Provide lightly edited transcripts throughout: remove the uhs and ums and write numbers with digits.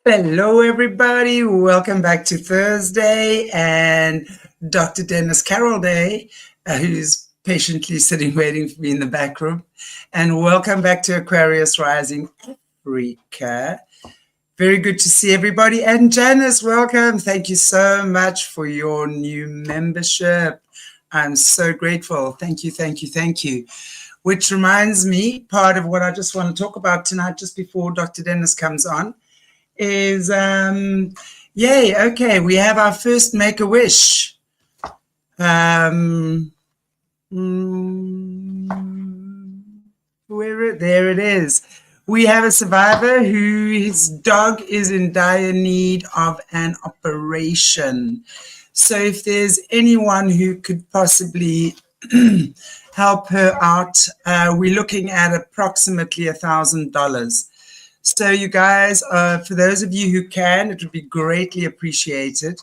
Hello, everybody. Welcome back to Thursday and Dr. Dennis Carroll Day, who's patiently sitting waiting for me in the back room. And welcome back to Aquarius Rising Africa. Very good to see everybody. And Janice, welcome. Thank you so much for your new membership. I'm so grateful. Thank you, thank you, thank you. Which reminds me, part of what I just want to talk about tonight, just before Dr. Dennis comes on, is yay, okay, we have our first Make-A-Wish. There it is. We have a survivor whose dog is in dire need of an operation. So if there's anyone who could possibly help her out, we're looking at approximately $1,000. So you guys, for those of you who can, it would be greatly appreciated.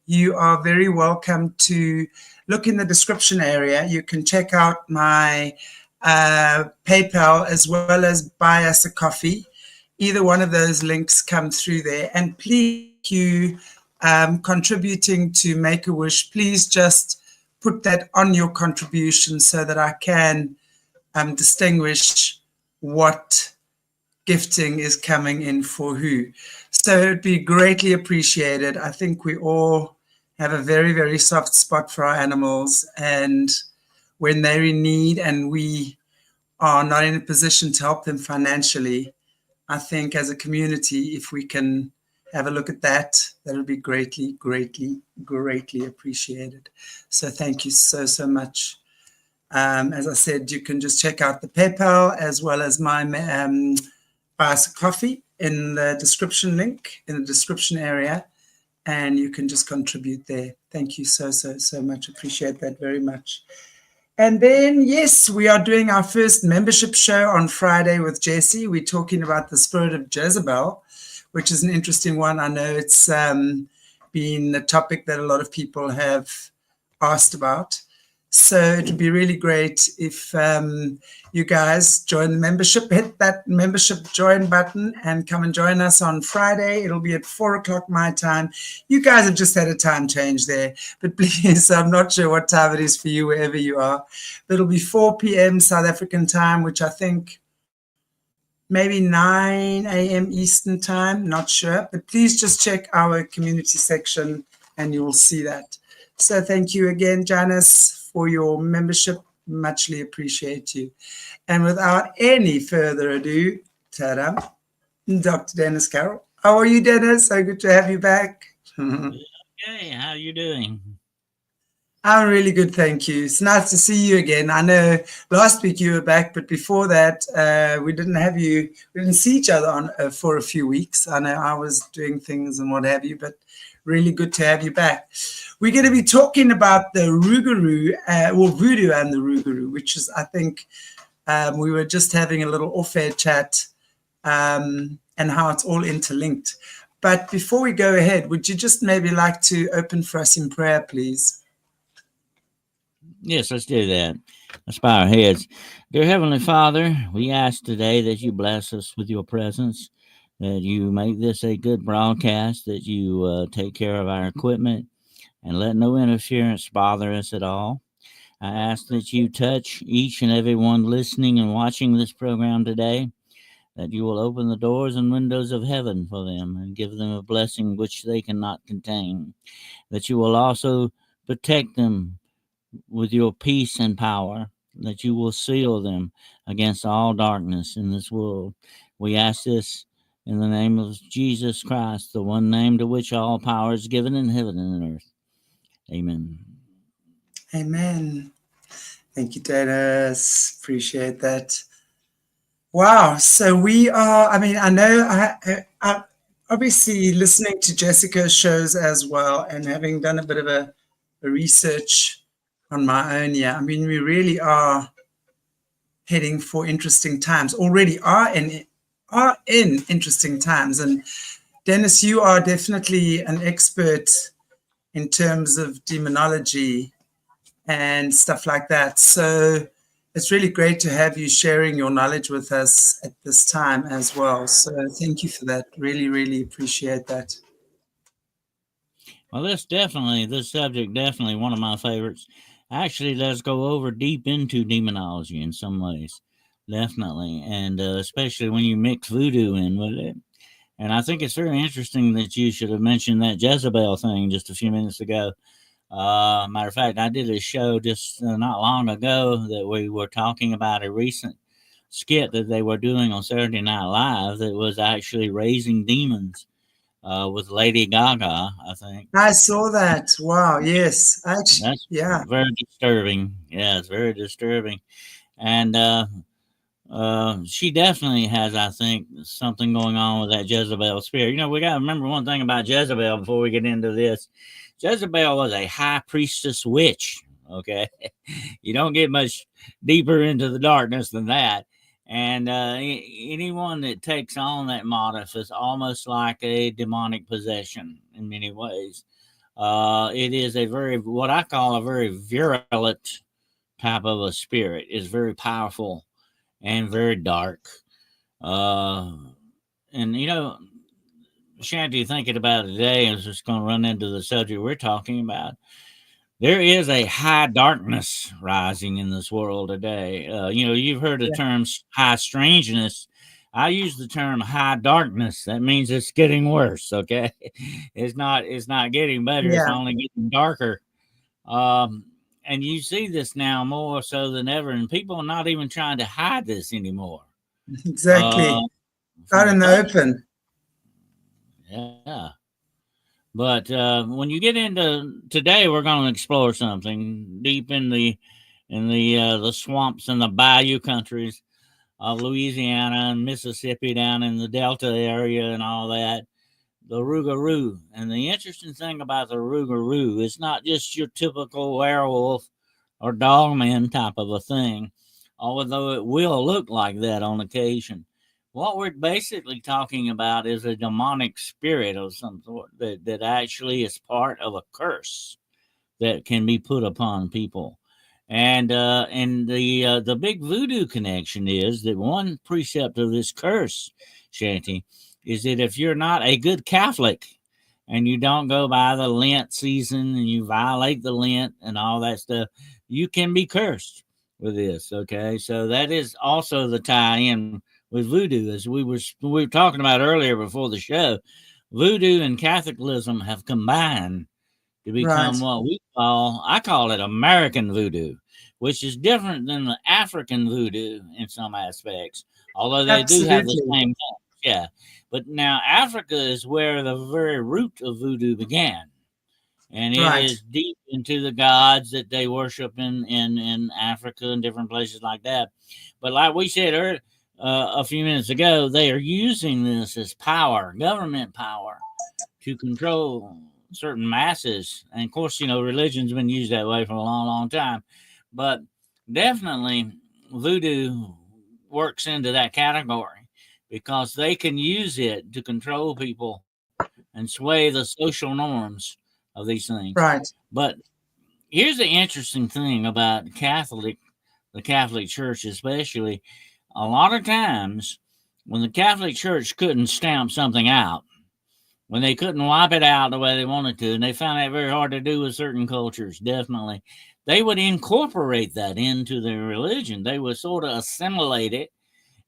You are very welcome to look in the description area. You can check out my PayPal as well as buy us a coffee. Either one of those links come through there. And please, you contributing to Make-A-Wish, please just put that on your contribution so that I can distinguish what gifting is coming in for who. So it would be greatly appreciated. I think we all have a very, very soft spot for our animals, and when they're in need and we are not in a position to help them financially, I think as a community, if we can have a look at that, that would be greatly, greatly, greatly appreciated. So thank you so, so much. As I said, you can just check out the PayPal as well as my buy us a coffee in the description link in the description area, and you can just contribute there. Thank you so, so, so much. Appreciate that very much. And then, yes, we are doing our first membership show on Friday with Jessie. We're talking about the spirit of Jezebel, which is an interesting one. I know it's been a topic that a lot of people have asked about. So it would be really great if you guys join the membership, hit that membership join button and come and join us on Friday. It'll be at 4:00 my time. You guys have just had a time change there, but please, I'm not sure what time it is for you, wherever you are. But it'll be 4 p.m. South African time, which I think maybe 9 a.m. Eastern time, not sure. But please just check our community section and you will see that. So thank you again, Janice, for your membership. Muchly appreciate you. And without any further ado, ta-da, Dr. Dennis Carroll. How are you, Dennis? So good to have you back. Okay, how are you doing? I'm really good, thank you. It's nice to see you again. I know last week you were back, but before that, we didn't see each other for a few weeks. I know I was doing things and what have you, but really good to have you back. We're going to be talking about the Rougarou, or Voodoo and the Rougarou, which is, I think, we were just having a little off-air chat and how it's all interlinked. But before we go ahead, would you just maybe like to open for us in prayer, please? Yes, let's do that. Let's bow our heads. Dear Heavenly Father, we ask today that you bless us with your presence, that you make this a good broadcast, that you take care of our equipment, and let no interference bother us at all. I ask that you touch each and every one listening and watching this program today, that you will open the doors and windows of heaven for them and give them a blessing which they cannot contain, that you will also protect them with your peace and power, that you will seal them against all darkness in this world. We ask this in the name of Jesus Christ, the one name to which all power is given in heaven and in earth. Amen. Amen. Thank you, Dennis. Appreciate that. Wow. So we are, I mean, I know I obviously listening to Jessica's shows as well and having done a bit of a research on my own. Yeah. I mean, we really are heading for interesting times, already are in interesting times. And Dennis, you are definitely an expert in terms of demonology and stuff like that. So it's really great to have you sharing your knowledge with us at this time as well. So thank you for that. Really, really appreciate that. Well, this subject definitely one of my favorites. Actually, does go over deep into demonology in some ways, definitely, and especially when you mix voodoo in with it. And I think it's very interesting that you should have mentioned that Jezebel thing just a few minutes ago. Matter of fact, I did a show just not long ago that we were talking about a recent skit that they were doing on Saturday Night Live that was actually raising demons with Lady Gaga, I think. I saw that. Wow. Yes. Actually, That's yeah. very disturbing. Yeah, it's very disturbing. And she definitely has, I think, something going on with that Jezebel spirit. You know, we got to remember one thing about Jezebel before we get into this. Jezebel was a high priestess witch. Okay. You don't get much deeper into the darkness than that. And anyone that takes on that motif is almost like a demonic possession in many ways. It is a very, what I call a very virulent type of a spirit. It's very powerful and very dark. Uh, and you know, Shanty, thinking about it today, I was just going to run into the subject we're talking about. There is a high darkness rising in this world today. You know, you've heard the Yeah. terms high strangeness. I use the term high darkness. That means it's getting worse. Okay, it's not getting better. It's Yeah. only getting darker. Um, and you see this now more so than ever, and people are not even trying to hide this anymore uh, Exactly. from Out the in the public. open. Yeah. But when you get into today, we're going to explore something deep in the swamps and the bayou countries of Louisiana and Mississippi, down in the Delta area and all that. The Rougarou. And the interesting thing about the Rougarou is not just your typical werewolf or dogman type of a thing, although it will look like that on occasion. What we're basically talking about is a demonic spirit of some sort that actually is part of a curse that can be put upon people. And the big voodoo connection is that one precept of this curse, Shanty, is that if you're not a good Catholic and you don't go by the Lent season and you violate the Lent and all that stuff, you can be cursed with this. Okay, so that is also the tie-in with voodoo, as we were talking about earlier before the show. Voodoo and Catholicism have combined to Right. become what I call it American voodoo, which is different than the African voodoo in some aspects, although they do have the Absolutely. same thing. Yeah. But now Africa is where the very root of voodoo began. And it Right. is deep into the gods that they worship in Africa and different places like that. But like we said a few minutes ago, they are using this as power, government power, to control certain masses. And of course, you know, religion's been used that way for a long, long time. But definitely voodoo works into that category because they can use it to control people and sway the social norms of these things. Right. But here's the interesting thing about the Catholic Church, especially. A lot of times, when the Catholic Church couldn't stamp something out, when they couldn't wipe it out the way they wanted to, and they found that very hard to do with certain cultures, definitely, they would incorporate that into their religion. They would sort of assimilate it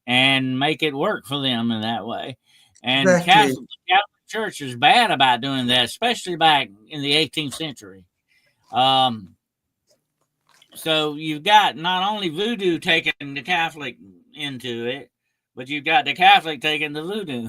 and make it work for them in that way. And Exactly. the Catholic Church is bad about doing that, especially back in the 18th century. Um, so you've got not only voodoo taking the Catholic into it, but you've got the Catholic taking the voodoo.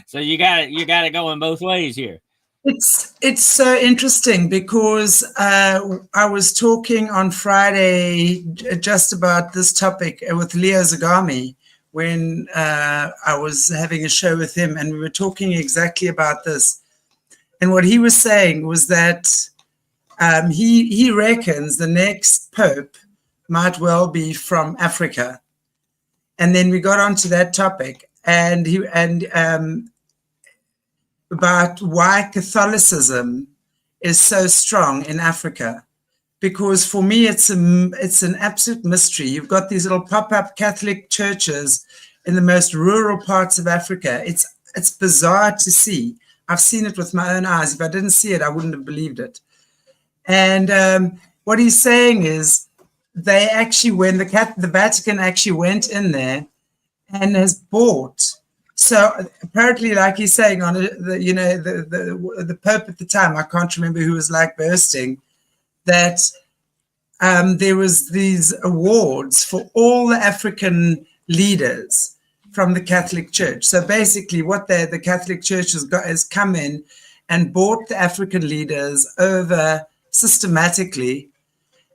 So you got it going both ways here. It's so interesting because I was talking on Friday just about this topic with Leo Zagami when I was having a show with him, and we were talking exactly about this. And what he was saying was that he reckons the next pope might well be from Africa. And then we got onto that topic, and about why Catholicism is so strong in Africa, because for me it's an absolute mystery. You've got these little pop-up Catholic churches in the most rural parts of Africa. It's bizarre to see. I've seen it with my own eyes. If I didn't see it, I wouldn't have believed it. And what he's saying is they actually, when the Vatican actually went in there and has bought. So apparently, like he's saying, on the Pope at the time, I can't remember who was like bursting, that there was these awards for all the African leaders from the Catholic Church. So basically, what the Catholic Church has come in and bought the African leaders over systematically,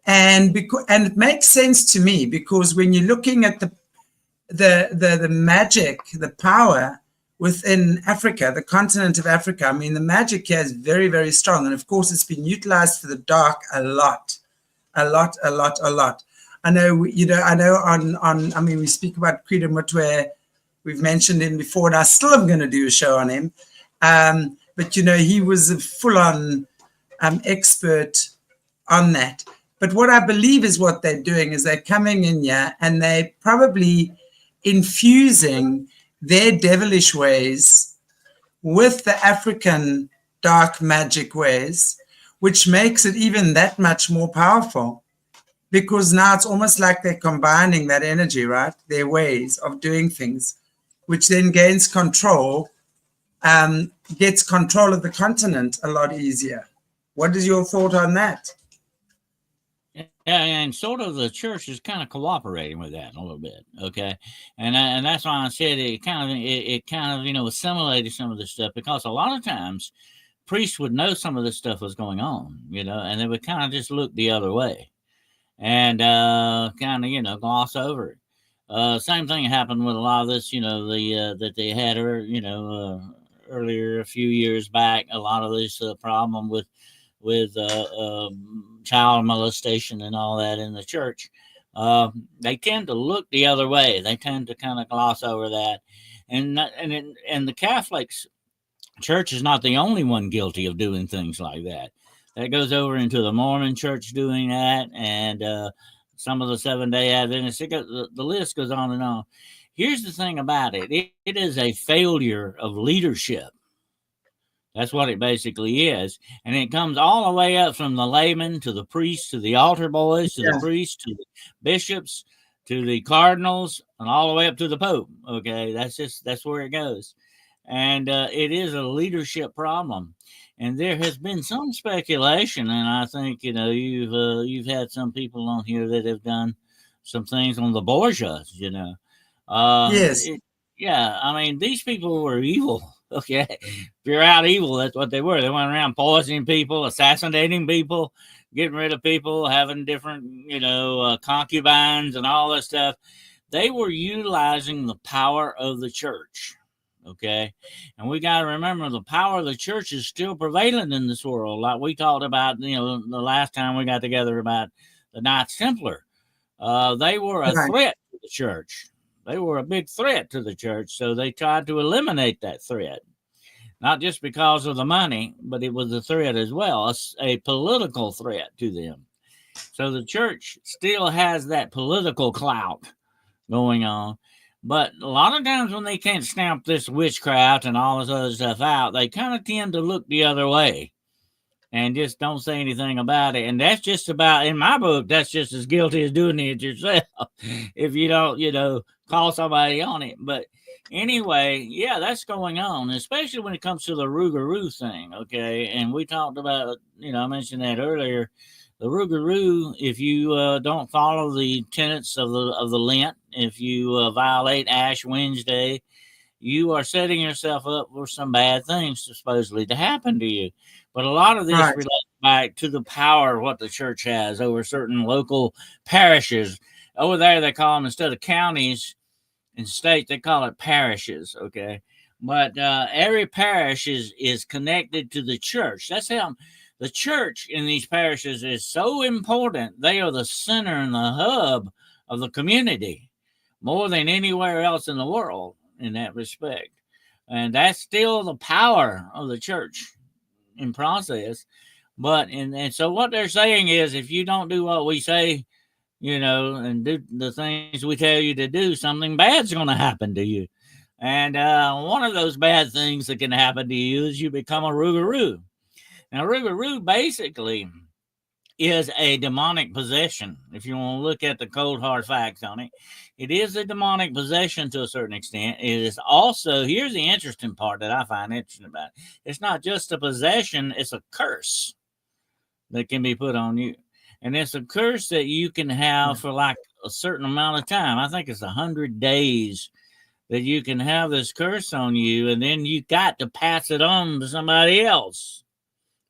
and it makes sense to me, because when you're looking at the magic, the power within Africa, the continent of Africa, I mean, the magic here is very, very strong. And of course, it's been utilized for the dark a lot. I know, I mean, we speak about Credo Mutwe. We've mentioned him before, and I still am going to do a show on him. But, he was a full-on expert on that. But what I believe is what they're doing is they're coming in here and they're probably infusing their devilish ways with the African dark magic ways, which makes it even that much more powerful, because now it's almost like they're combining that energy, right? Their ways of doing things, which then gains control, gets control of the continent a lot easier. What is your thought on that? Yeah, and sort of the church is kind of cooperating with that a little bit, okay, and that's why I said it kind of assimilated some of this stuff, because a lot of times priests would know some of this stuff was going on, and they would kind of just look the other way and kind of gloss over it. Same thing happened with a lot of this, that they had earlier a few years back. A lot of this problem with child molestation and all that in the church. They tend to look the other way. They tend to kind of gloss over that, and the Catholics church is not the only one guilty of doing things like that. That goes over into the Mormon church doing that, and some of the Seventh-day Adventists. The list goes on and on. Here's the thing about it. It is a failure of leadership. That's what it basically is. And it comes all the way up from the laymen to the priests, to the altar boys, to the priests, to the bishops, to the cardinals, and all the way up to the Pope. Okay, that's where it goes. And it is a leadership problem. And there has been some speculation, and I think, you've had some people on here that have done some things on the Borgias, Yes. I mean, these people were evil. Okay, if you're out evil, that's what they were. They went around poisoning people, assassinating people, getting rid of people, having different, concubines and all that stuff. They were utilizing the power of the church. Okay, and we got to remember the power of the church is still prevalent in this world. Like we talked about, the last time we got together about the Knights Templar. They were a threat to the church. They were a big threat to the church, so they tried to eliminate that threat. Not just because of the money, but it was a threat as well, a political threat to them. So the church still has that political clout going on. But a lot of times when they can't stamp this witchcraft and all this other stuff out, they kind of tend to look the other way and just don't say anything about it. And that's just about, in my book, that's just as guilty as doing it yourself if you don't, call somebody on it. But anyway, yeah, that's going on, especially when it comes to the Rougarou thing, okay? And we talked about, I mentioned that earlier. The Rougarou, if you don't follow the tenets of the Lent, if you violate Ash Wednesday, you are setting yourself up for some bad things supposedly to happen to you. But a lot of this relates back to the power what the church has over certain local parishes. Over there, they call them, instead of counties and state, they call it parishes, okay? But every parish is connected to the church. That's how the church in these parishes is so important. They are the center and the hub of the community more than anywhere else in the world in that respect. And that's still the power of the church in process. But and so what they're saying is, if you don't do what we say, and do the things we tell you to do, something bad's going to happen to you. And one of those bad things that can happen to you is you become a Rougarou. Now, Rougarou basically is a demonic possession. If you want to look at the cold hard facts on it, it is a demonic possession to a certain extent. It is also, here's the interesting part that I find interesting about it. It's not just a possession, it's a curse that can be put on you. And it's a curse that you can have for like a certain amount of time. I think it's 100 days that you can have this curse on you, and then you got to pass it on to somebody else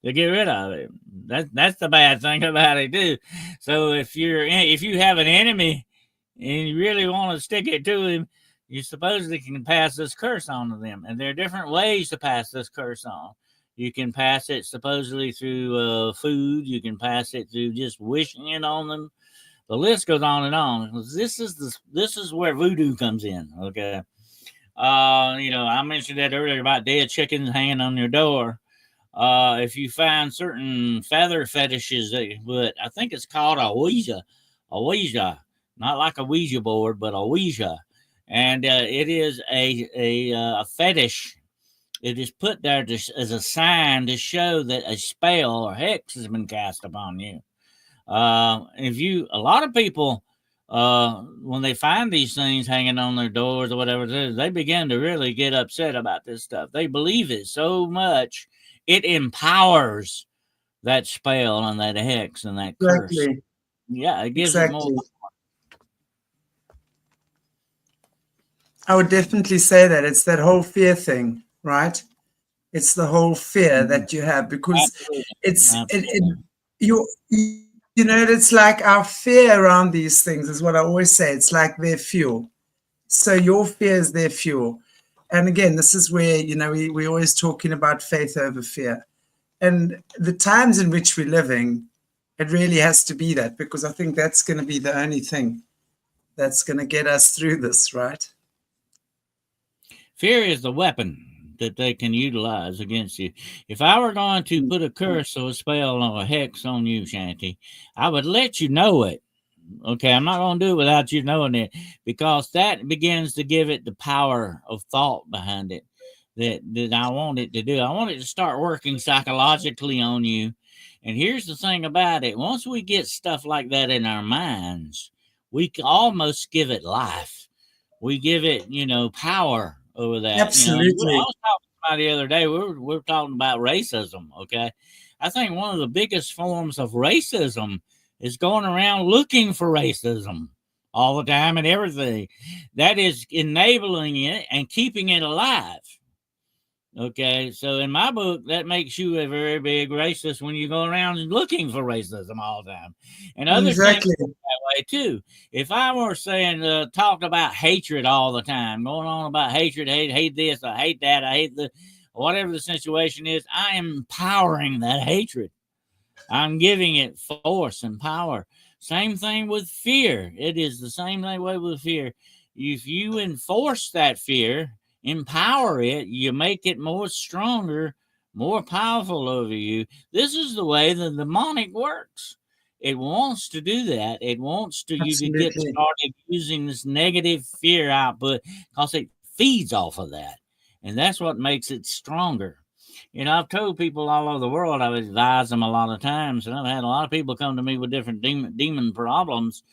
to get rid of it. That's the bad thing about it too. So if you have an enemy and you really want to stick it to him, you supposedly can pass this curse on to them. And there are different ways to pass this curse on. You can pass it supposedly through food. You can pass it through just wishing it on them. The list goes on and on. This is where voodoo comes in. Okay, I mentioned that earlier about dead chickens hanging on your door. If you find certain feather fetishes, but I think it's called a Ouija, not like a Ouija board, but a Ouija, and it is a fetish. It is put there as a sign to show that a spell or hex has been cast upon you. A lot of people, when they find these things hanging on their doors or whatever it is, they begin to really get upset about this stuff. They believe it so much, it empowers that spell and that hex and that curse. Exactly. Yeah, it gives it more. I would definitely say that it's that whole fear thing, right? It's the whole fear that you have, because it's like our fear around these things is what I always say. It's like their fuel. So your fear is their fuel. And again, this is where, we're always talking about faith over fear. And the times in which we're living, it really has to be that, because I think that's going to be the only thing that's going to get us through this, right? Fear is the weapon that they can utilize against you. If I were going to put a curse or a spell or a hex on you, Shanty, I would let you know it. Okay, I'm not going to do it without you knowing it, because that begins to give it the power of thought behind it that I want it to do. I want it to start working psychologically on you. And here's the thing about it. Once we get stuff like that in our minds, we can almost give it life. We give it, power over that. Absolutely. I was talking about the other day, we were talking about racism, okay? I think one of the biggest forms of racism is going around looking for racism all the time and everything. That is enabling it and keeping it alive. Okay, so in my book, that makes you a very big racist when you go around looking for racism all the time. And other things that way too. If I were saying, talked about hatred all the time, going on about hatred, hate this, I hate that, I hate whatever the situation is, I am empowering that hatred. I'm giving it force and power. Same thing with fear. It is the same way with fear. If you enforce that fear, empower it, you make it more stronger, more powerful over you. This is the way the demonic works. It wants to do that. It wants you to get started using this negative fear output, because it feeds off of that. And that's what makes it stronger. I've told people all over the world, I've advised them a lot of times, and I've had a lot of people come to me with different demon problems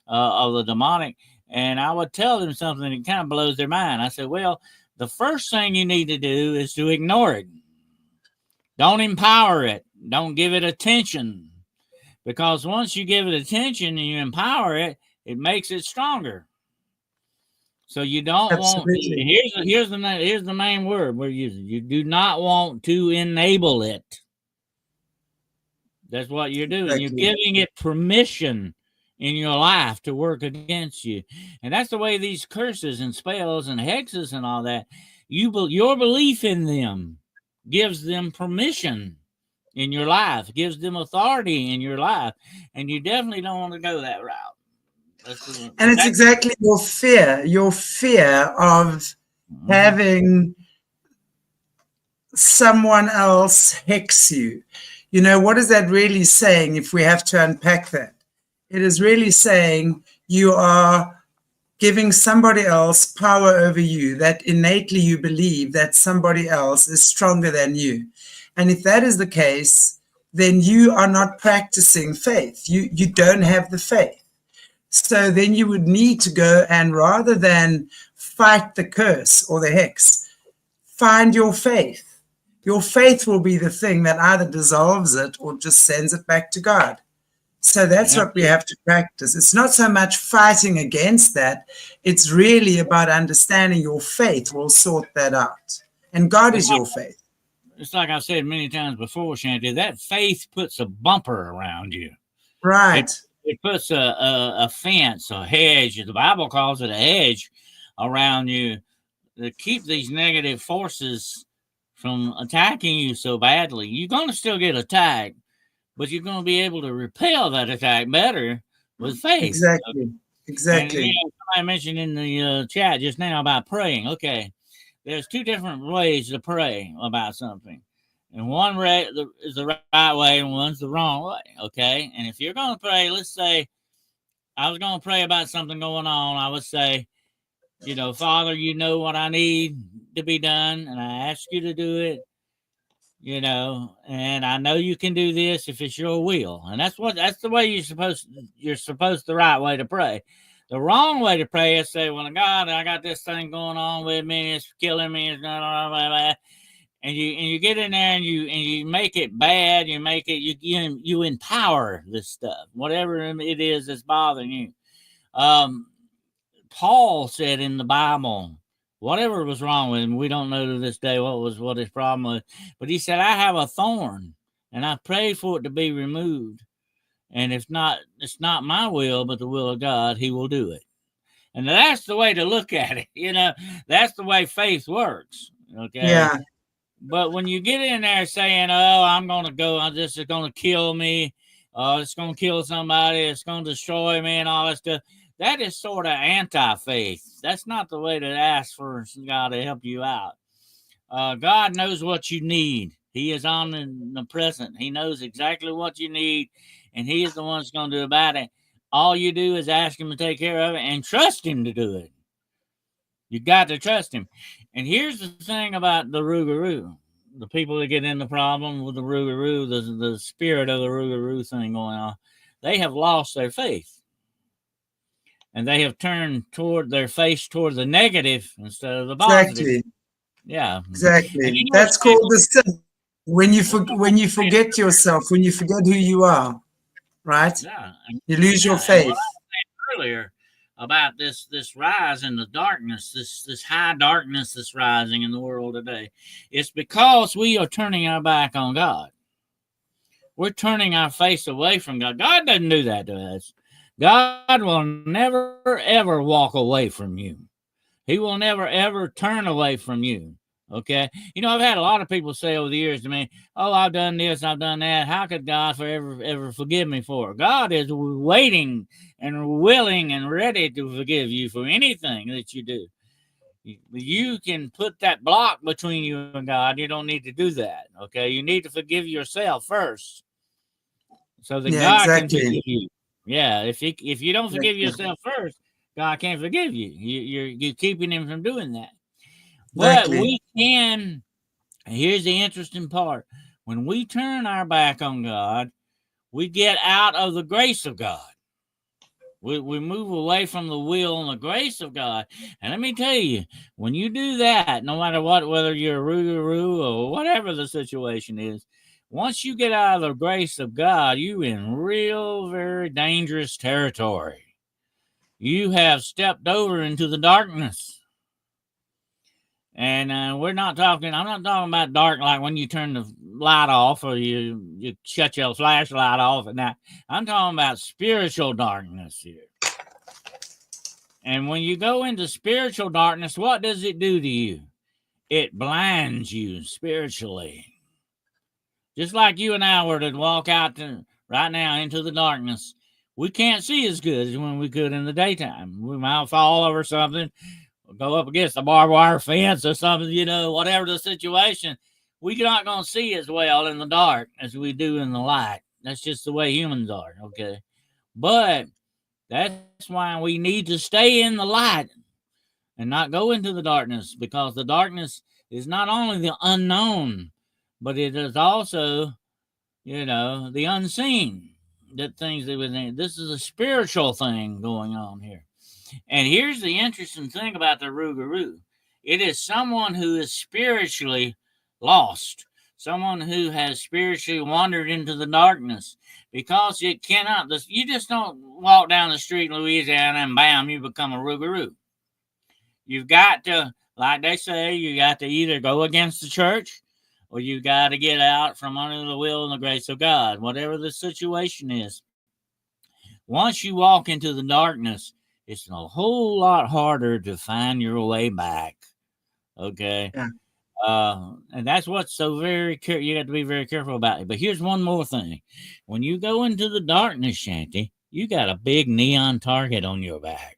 of the demonic. And I would tell them something that kind of blows their mind. I said, well, the first thing you need to do is to ignore it. Don't empower it. Don't give it attention. Because once you give it attention and you empower it, it makes it stronger. So you don't want. Here's the main word we're using. You do not want to enable it. That's what you're doing. You're giving it permission in your life to work against you. And that's the way these curses and spells and hexes and all that, your belief in them gives them permission in your life, gives them authority in your life. And you definitely don't want to go that route. And it's exactly your fear of having someone else hex you. You know, what is that really saying if we have to unpack that? It is really saying you are giving somebody else power over you, that innately you believe that somebody else is stronger than you. And if that is the case, then you are not practicing faith. You don't have the faith. So then you would need to go and, rather than fight the curse or the hex, find your faith. Your faith will be the thing that either dissolves it or just sends it back to God. So that's what we have to practice. It's not so much fighting against that. It's really about understanding your faith will sort that out. And God is your faith. It's like I've said many times before, Chantelle, that faith puts a bumper around you. Right. It puts a fence, a hedge. The Bible calls it a hedge around you to keep these negative forces from attacking you so badly. You're going to still get attacked, but you're going to be able to repel that attack better with faith. Exactly. Exactly. And, I mentioned in the chat just now about praying. Okay, there's two different ways to pray about something. And one way is the right way and one's the wrong way, okay? And if you're going to pray, let's say I was going to pray about something going on, I would say, you know, Father, you know what I need to be done, and I ask you to do it, you know, and I know you can do this if it's your will. And that's the way you're supposed the right way to pray. The wrong way to pray is say, well, God, I got this thing going on with me, it's killing me, it's blah, blah, blah. And you get in there and you make it bad. You make it you empower this stuff, whatever it is that's bothering you. Paul said in the Bible, whatever was wrong with him, we don't know to this day what his problem was. But he said, I have a thorn, and I pray for it to be removed. And if not, it's not my will, but the will of God. He will do it. And that's the way to look at it. You know, that's the way faith works. Okay. Yeah. But when you get in there saying, oh, I'm going to go, this is going to kill me, it's going to kill somebody, it's going to destroy me and all that stuff, that is sort of anti-faith. That's not the way to ask for God to help you out. God knows what you need. He is on the present. He knows exactly what you need, and he is the one that's going to do about it. All you do is ask him to take care of it and trust him to do it. You got to trust him. And here's the thing about the Rougarou. The people that get in the problem with the Rougarou, the spirit of the Rougarou thing going on, they have lost their faith. And they have turned their face toward the negative instead of the positive. Exactly. Yeah. Exactly. That's called the sin. When you forget yourself, when you forget who you are, right? Yeah. You lose your faith. Earlier about this rise in the darkness, this high darkness that's rising in the world today. It's because we are turning our back on God. We're turning our face away from God. God doesn't do that to us. God will never, ever walk away from you. He will never, ever turn away from you. Okay? You know, I've had a lot of people say over the years to me, oh, I've done this, I've done that. How could God ever forgive me for it? God is waiting and willing and ready to forgive you for anything that you do. You can put that block between you and God. You don't need to do that. Okay? You need to forgive yourself first so that God can forgive you. Yeah, if you don't forgive yourself first, God can't forgive you. You're keeping him from doing that. But we can, here's the interesting part. When we turn our back on God, we get out of the grace of God. We move away from the will and the grace of God. And let me tell you, when you do that, no matter what, whether you're a Rougarou or whatever the situation is, once you get out of the grace of God, you're in real, very dangerous territory. You have stepped over into the darkness. And I'm not talking about dark like when you turn the light off or you shut your flashlight off at night. I'm talking about spiritual darkness here. And when you go into spiritual darkness, what does it do to you? It blinds you spiritually. Just like you and I were to walk out right now into the darkness, we can't see as good as when we could in the daytime. We might fall over something, go up against a barbed wire fence or something, you know, whatever the situation. we're not going to see as well in the dark as we do in the light. That's just the way humans are, okay? But that's why we need to stay in the light and not go into the darkness, because the darkness is not only the unknown, but it is also, the unseen. That things that within. This is a spiritual thing going on here. And here's the interesting thing about the Rougarou. It is someone who is spiritually lost, someone who has spiritually wandered into the darkness, because it cannot, you just don't walk down the street in Louisiana and bam, you become a Rougarou. You've got to, like they say, you got to either go against the church or you got to get out from under the will and the grace of God, whatever the situation is. Once you walk into the darkness, it's a whole lot harder to find your way back. Okay. Yeah. And that's what's so you have to be very careful about it. But here's one more thing. When you go into the darkness, Shanty, you got a big neon target on your back.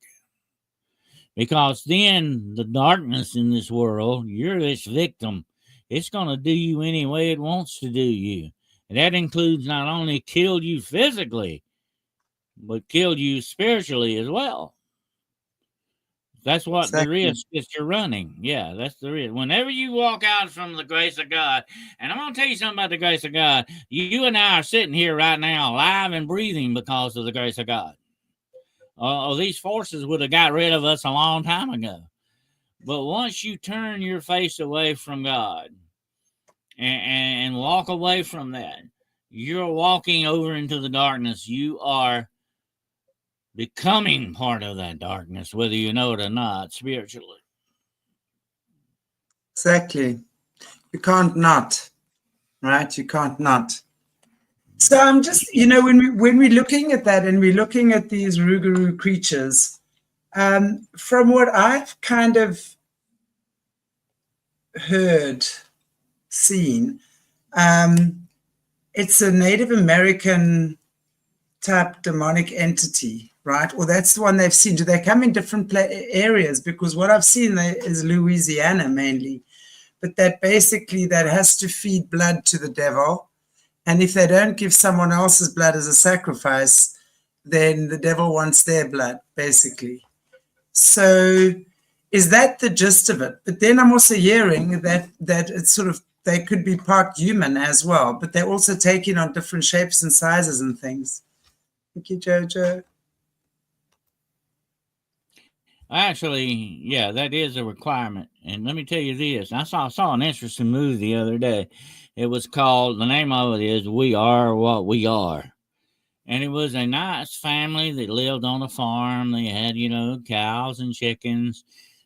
Because then the darkness in this world, you're this victim. It's going to do you any way it wants to do you. And that includes not only kill you physically, but kill you spiritually as well. That's what the risk that you're running. Yeah, that's the risk. Whenever you walk out from the grace of God, and I'm going to tell you something about the grace of God. You and I are sitting here right now, alive and breathing because of the grace of God. These forces would have got rid of us a long time ago. But once you turn your face away from God and walk away from that, you're walking over into the darkness. You are becoming part of that darkness, whether you know it or not, spiritually. Exactly. You can't not, right? You can't not. So I'm just, when we're looking at that and we're looking at these Rougarou creatures, from what I've kind of heard, seen, it's a Native American type demonic entity, right? Or that's the one they've seen. Do they come in different areas? Because what I've seen there is Louisiana mainly, but that basically that has to feed blood to the devil. And if they don't give someone else's blood as a sacrifice, then the devil wants their blood, basically. So is that the gist of it? But then I'm also hearing that it's sort of, they could be part human as well, but they're also taking on different shapes and sizes and things. Thank you, Jojo. Actually, yeah, that is a requirement. And let me tell you this. I saw an interesting movie the other day. It was called, the name of it is We Are What We Are. And it was a nice family that lived on a farm. They had, cows and chickens.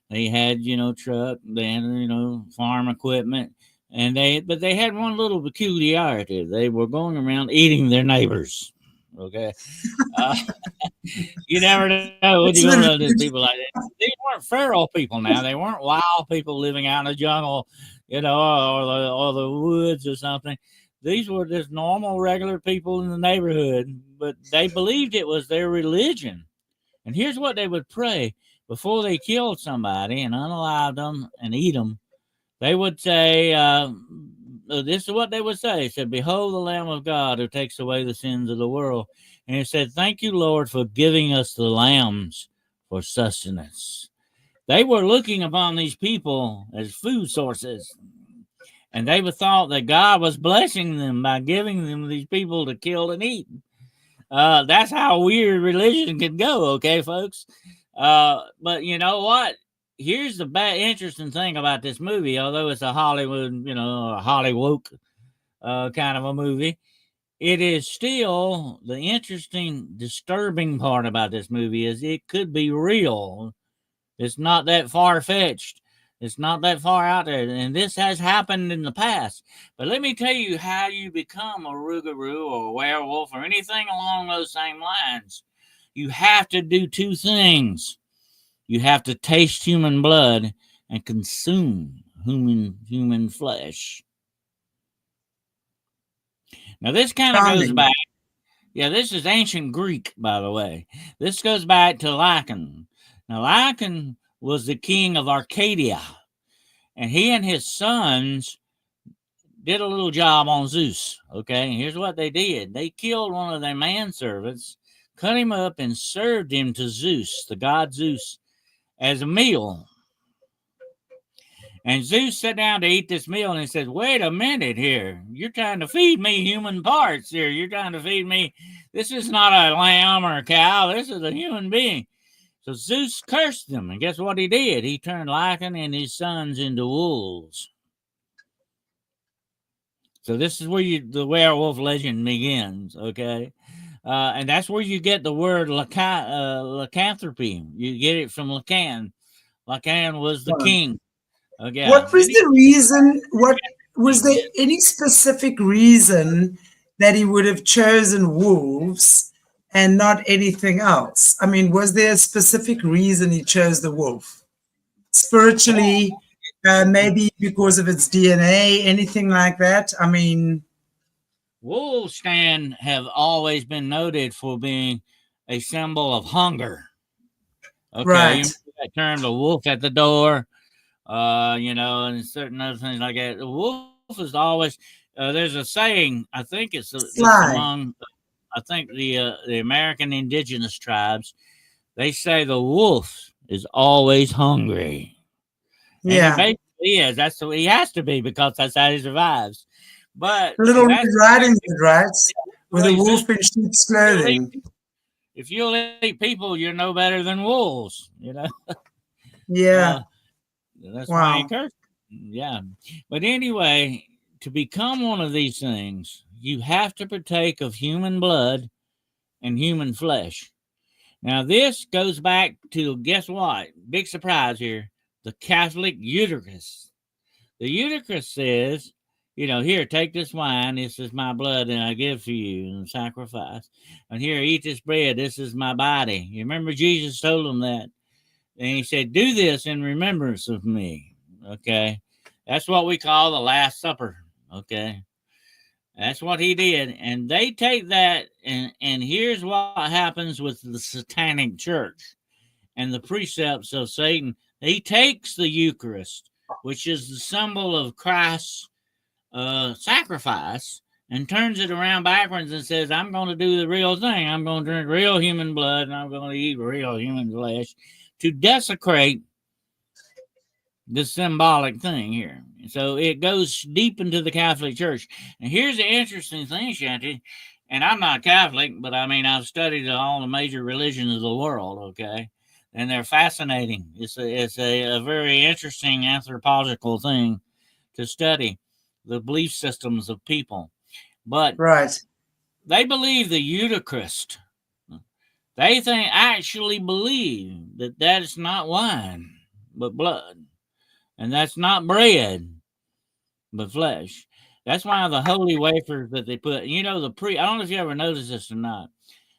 They had, truck. They had, farm equipment. But they had one little peculiarity. They were going around eating their neighbors. Okay. You never know what you're going to do to people like that. These weren't feral people now. They weren't wild people living out in the jungle, or the woods or something. These were just normal, regular people in the neighborhood, but they believed it was their religion. And here's what they would pray before they killed somebody and unalived them and eat them. They would say, this is what they would say. It said, "Behold the Lamb of God who takes away the sins of the world." And it said, "Thank you, Lord, for giving us the lambs for sustenance." They were looking upon these people as food sources. And they would thought that God was blessing them by giving them these people to kill and eat. That's how weird religion can go, okay, folks? But you know what? Here's the interesting thing about this movie, although it's a Hollywood, a Hollywood kind of a movie, it is still the interesting, disturbing part about this movie is it could be real. It's not that far-fetched. It's not that far out there. And this has happened in the past. But let me tell you how you become a Rougarou or a werewolf or anything along those same lines. You have to do two things. You have to taste human blood and consume human flesh. Now, this kind of goes back. Yeah, this is ancient Greek, by the way. This goes back to Lycan. Now, Lycan was the king of Arcadia, and he and his sons did a little job on Zeus. Okay, and here's what they did: they killed one of their manservants, cut him up, and served him to Zeus, the god Zeus, as a meal. And Zeus sat down to eat this meal, and he said, "Wait a minute here. You're trying to feed me human parts here. You're trying to feed me. This is not a lamb or a cow. This is a human being." So Zeus cursed them, and guess what he did? He turned Lycan and his sons into wolves. So this is where the werewolf legend begins, okay? And that's where you get the word lycanthropy. You get it from Lycan. Lycan was the king. Okay. What was the reason? What was there any specific reason that he would have chosen wolves and not anything else? I mean, was there a specific reason he chose the wolf? Spiritually, maybe because of its DNA, anything like that? I mean, wolves, Stan, have always been noted for being a symbol of hunger. Okay, right. You remember that term, the wolf at the door, and certain other things like that. The wolf is always, there's a saying, I think it's among, I think the American indigenous tribes, they say the wolf is always hungry. Yeah. And he basically is. That's the way he has to be, because that's how he survives. But Little Red Riding Hood, right? With a wolf in sheep's clothing. If you'll eat people, you're no better than wolves, Yeah. That's why he cursed. Yeah. But anyway, to become one of these things, you have to partake of human blood and human flesh. Now, this goes back to, guess what? Big surprise here. The Catholic Eucharist. The Eucharist says, here, take this wine. This is my blood, and I give to you in sacrifice. And here, eat this bread. This is my body. You remember Jesus told them that. And he said, do this in remembrance of me. Okay. That's what we call the Last Supper. Okay. That's what he did. And they take that, and here's what happens with the Satanic Church and the precepts of Satan. He takes the Eucharist, which is the symbol of Christ's sacrifice, and turns it around backwards and says, I'm going to do the real thing. I'm going to drink real human blood, and I'm going to eat real human flesh to desecrate the symbolic thing here. So it goes deep into the Catholic Church. And here's the interesting thing, Shanty, and I'm not Catholic, but I mean, I've studied all the major religions of the world, okay? And they're fascinating. It's a very interesting anthropological thing to study, the belief systems of people. But they believe the Eucharist. They actually believe that is not wine, but blood. And that's not bread, but flesh. That's why the holy wafers that they put, the priest, I don't know if you ever noticed this or not.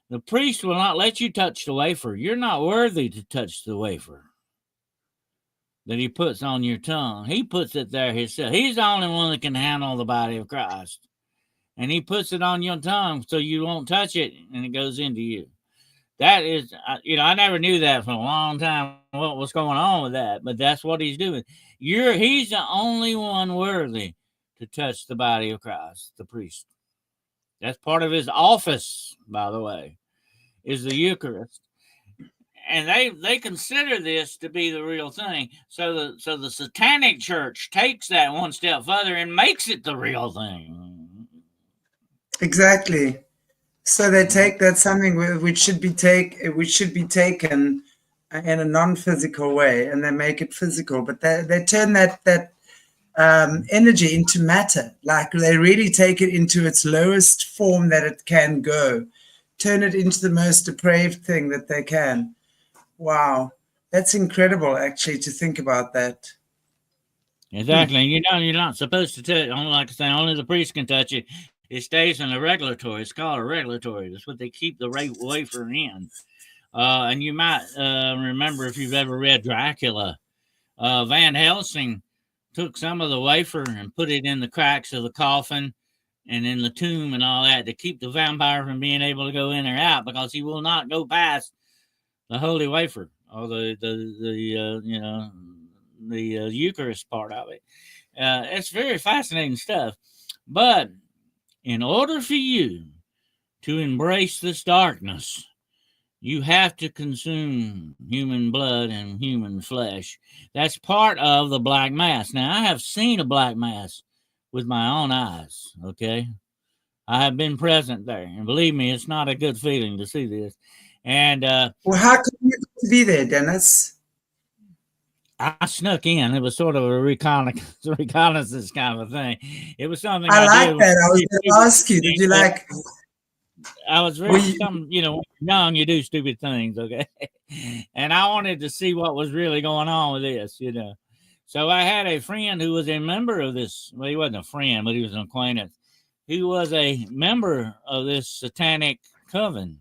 The priest will not let you touch the wafer. You're not worthy to touch the wafer that he puts on your tongue. He puts it there himself. He's the only one that can handle the body of Christ. And he puts it on your tongue so you won't touch it, and it goes into you. That is, I never knew that for a long time, what was going on with that, but that's what he's doing. He's the only one worthy to touch the body of Christ, the priest. That's part of his office, by the way, is the Eucharist. And they consider this to be the real thing. So the Satanic Church takes that one step further and makes it the real thing. Exactly. So they take that something which should be taken in a non-physical way, and they make it physical. But they turn that energy into matter. Like they really take it into its lowest form that it can go. Turn it into the most depraved thing that they can. Wow, that's incredible, actually, to think about that. Exactly. You're not supposed to touch. Like I say, only the priest can touch it. It stays in the regulatory. It's called a regulatory. That's what they keep the wafer in. And you might remember, if you've ever read Dracula, Van Helsing took some of the wafer and put it in the cracks of the coffin and in the tomb and all that to keep the vampire from being able to go in or out, because he will not go past the holy wafer or the Eucharist part of it. It's very fascinating stuff. But in order for you to embrace this darkness, you have to consume human blood and human flesh. That's part of the black mass. Now, I have seen a black mass with my own eyes, okay? I have been present there. And believe me, it's not a good feeling to see this. And Well, how could you be there, Dennis? I snuck in. It was sort of a reconnaissance kind of a thing. It was something I I like did. that. I was going to ask you, did you like... I was very, when you're young, you do stupid things, okay? And I wanted to see what was really going on with this, So I had a friend who was a member of this. Well, he wasn't a friend, but he was an acquaintance. He was a member of this satanic coven.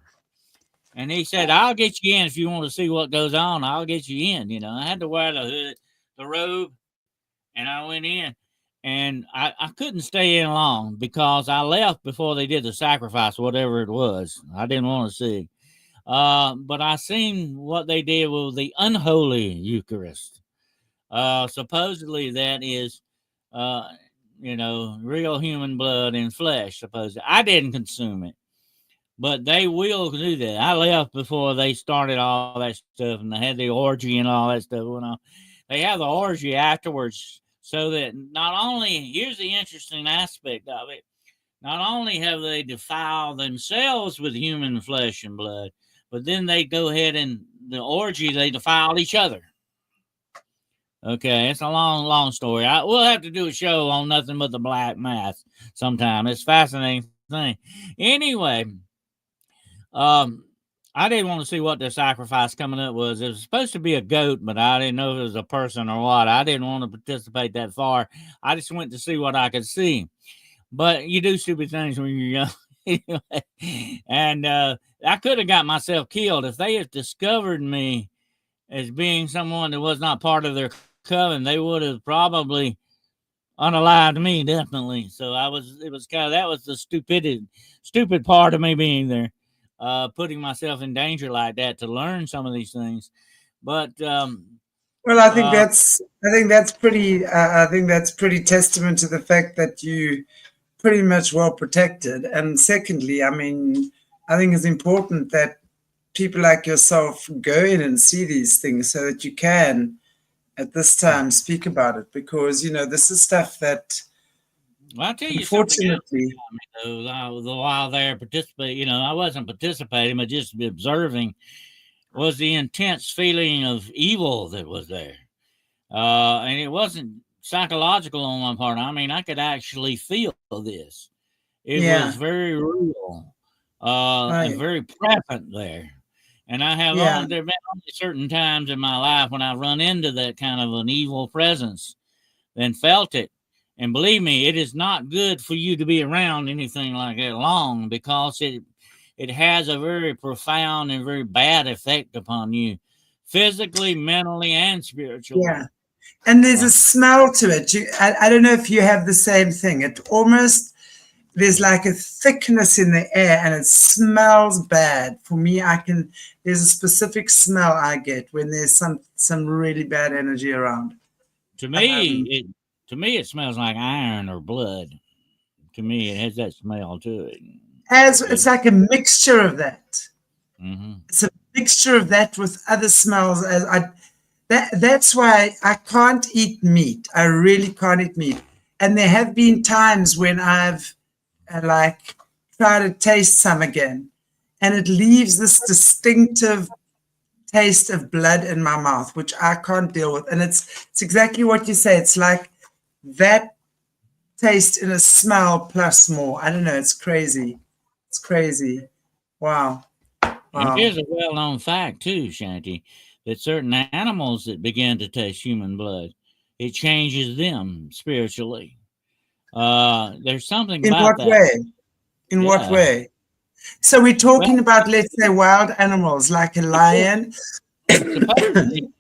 And he said, I'll get you in if you want to see what goes on. I'll get you in. I had to wear the hood, the robe, and I went in. And I couldn't stay in long because I left before they did the sacrifice, whatever it was. I didn't want to see. But I seen what they did with the unholy Eucharist. Supposedly that is, real human blood and flesh. Supposedly, I didn't consume it, but they will do that. I left before they started all that stuff, and they had the orgy and all that stuff going on. They have the orgy afterwards, so that not only, here's the interesting aspect of it, not only have they defiled themselves with human flesh and blood, but then they go ahead and the orgy, they defile each other. Okay, it's a long story. We'll have to do a show on nothing but the black mass sometime. It's a fascinating thing. Anyway, I didn't want to see what the sacrifice coming up was. It was supposed to be a goat, but I didn't know if it was a person or what. I didn't want to participate that far. I just went to see what I could see. But you do stupid things when you're young. And I could have got myself killed. If they had discovered me as being someone that was not part of their coven, they would have probably unalived me, definitely. So that was the stupid part of me being there. Putting myself in danger like that to learn some of these things, but well, I think that's pretty testament to the fact that you pretty much well protected. And secondly, I mean, I think it's important that people like yourself go in and see these things so that you can, at this time, speak about it, because this is stuff that. Well, I'll tell you unfortunately, something else, while there participating, I wasn't participating, but just observing, was the intense feeling of evil that was there. And it wasn't psychological on my part. I mean, I could actually feel this. It was very real, and very present there. And I have there have been only certain times in my life when I run into that kind of an evil presence and felt it. And believe me, it is not good for you to be around anything like that long, because it has a very profound and very bad effect upon you, physically, mentally, and spiritually. Yeah. And there's a smell to it. I don't know if you have the same thing. There's like a thickness in the air and it smells bad. For me, there's a specific smell I get when there's some really bad energy around. To me, it smells like iron or blood. To me, it has that smell to it. It's like a mixture of that. Mm-hmm. It's a mixture of that with other smells. That's why I can't eat meat. I really can't eat meat. And there have been times when I've tried to taste some again, and it leaves this distinctive taste of blood in my mouth, which I can't deal with. And it's exactly what you say. It's like that taste in a smell plus more. I don't know. It's crazy. It's crazy. Wow. And here's a well-known fact too, Shanti, that certain animals that begin to taste human blood, it changes them spiritually. There's something about that. In what way? So we're talking about, let's say, wild animals like a lion. It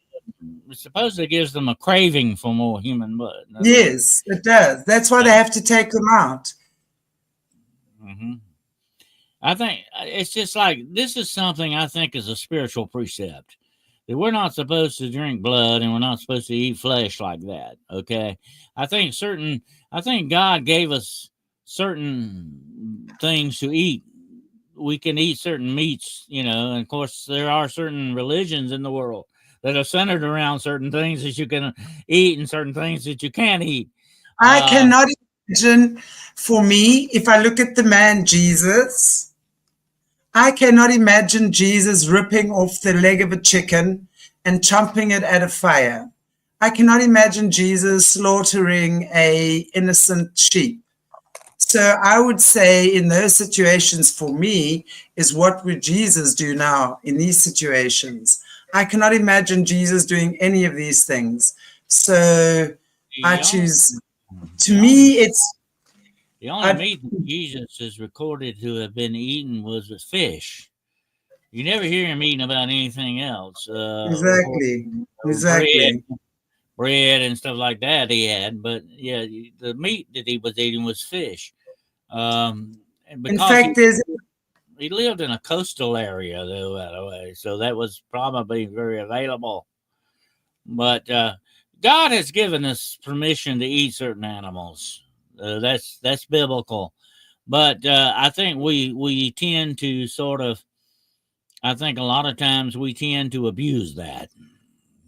supposedly gives them a craving for more human blood. Yes, it does. That's why they have to take them out. Mm-hmm. I think it's just like, this is something I think is a spiritual precept, that we're not supposed to drink blood and we're not supposed to eat flesh like that. Okay. I think God gave us certain things to eat. We can eat certain meats, and of course, there are certain religions in the world that are centered around certain things that you can eat and certain things that you can't eat. I Uh, cannot imagine, for me, if I look at the man Jesus, I cannot imagine Jesus ripping off the leg of a chicken and chomping it at a fire. I cannot imagine Jesus slaughtering a innocent sheep. So I would say in those situations for me is what would Jesus do now in these situations? I cannot imagine Jesus doing any of these things. So I the only, choose, to the only me, it's, The only I, meat that Jesus is recorded to have been eaten was with fish. You never hear him eating about anything else, or, exactly, or bread, exactly. bread and stuff like that. He had, but yeah, the meat that he was eating was fish. And In because fact, there's, he lived in a coastal area, though, by the way, so that was probably very available. But God has given us permission to eat certain animals. That's biblical. But I think we tend to sort of. I think a lot of times we tend to abuse that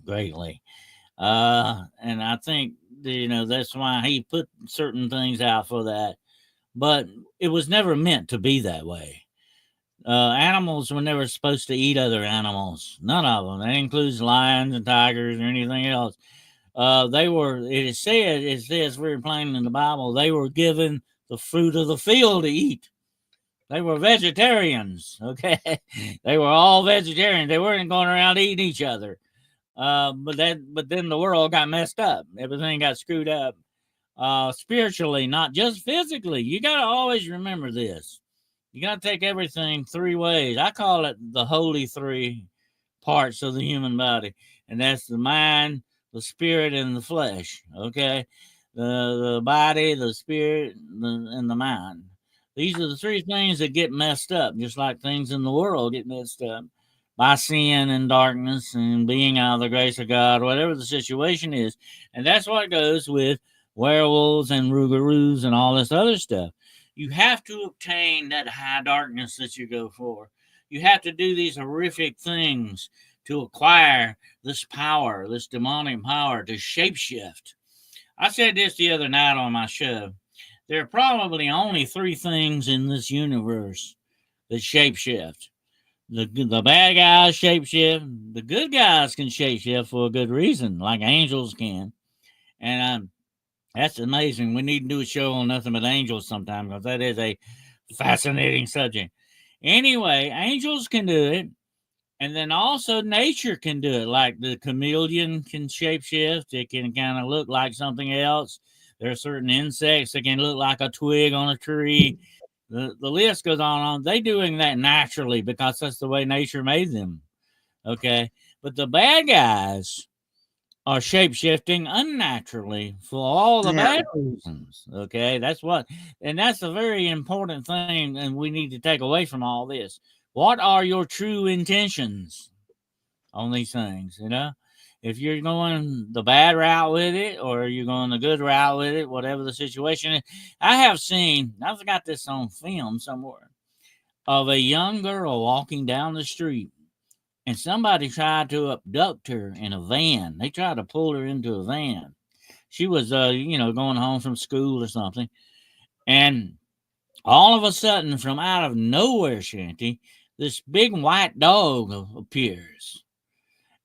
greatly, and I think that's why he put certain things out for that. But it was never meant to be that way. Animals were never supposed to eat other animals. None of them. That includes lions and tigers or anything else. They were. It is said. It says very plain in the Bible. They were given the fruit of the field to eat. They were vegetarians, okay? They were all vegetarians. They weren't going around eating each other. But then the world got messed up. Everything got screwed up. Spiritually, not just physically. You got to always remember this. You got to take everything three ways. I call it the holy three parts of the human body, and that's the mind, the spirit, and the flesh. Okay, the body, the spirit, and the mind. These are the three things that get messed up, just like things in the world get messed up by sin and darkness and being out of the grace of God, whatever the situation is. And that's what goes with werewolves and rougarous and all this other stuff. You have to obtain that high darkness that you go for. You have to do these horrific things to acquire this power, this demonic power to shapeshift. I said this the other night on my show. There are probably only three things in this universe that shapeshift. The bad guys shapeshift. The good guys can shapeshift for a good reason, like angels can. And that's amazing. We need to do a show on nothing but angels sometime because that is a fascinating subject. Anyway, angels can do it. And then also nature can do it. Like the chameleon can shapeshift. It can kind of look like something else. There are certain insects that can look like a twig on a tree. The list goes on. They doing that naturally because that's the way nature made them. Okay. But the bad guys are shape shifting unnaturally for all the yeah. bad reasons. Okay. And that's a very important thing. And we need to take away from all this. What are your true intentions on these things? If you're going the bad route with it or you're going the good route with it, whatever the situation is. I've got this on film somewhere, of a young girl walking down the street and somebody tried to abduct her in a van. They tried to pull her into a van. She was, going home from school or something. And all of a sudden, from out of nowhere, Shanty, this big white dog appears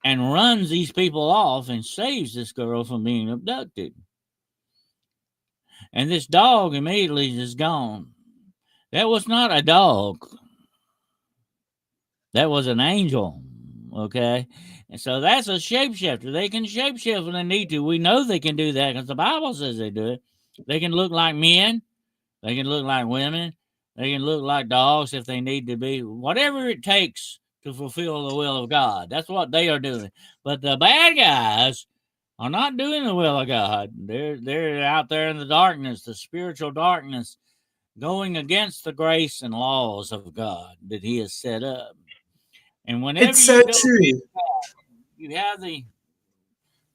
and runs these people off and saves this girl from being abducted. And this dog immediately is gone. That was not a dog. That was an angel. Okay. And so that's a shapeshifter. They can shapeshift when they need to. We know they can do that because the Bible says they do it. They can look like men. They can look like women. They can look like dogs if they need to be. Whatever it takes to fulfill the will of God. That's what they are doing. But the bad guys are not doing the will of God. They're out there in the darkness, the spiritual darkness, going against the grace and laws of God that He has set up. And whenever It's so you go true. against that, you have the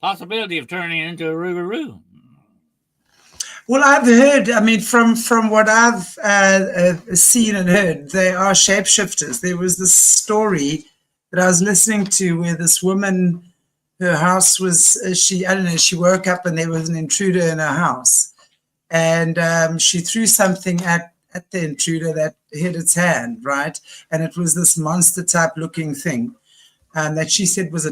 possibility of turning into a rougarou. Well, I've heard, I mean, from what I've seen and heard, they are shapeshifters. There was this story that I was listening to where this woman, her house was, I don't know, she woke up and there was an intruder in her house. And she threw something at the intruder that hit its hand, right? And it was this monster type looking thing that she said was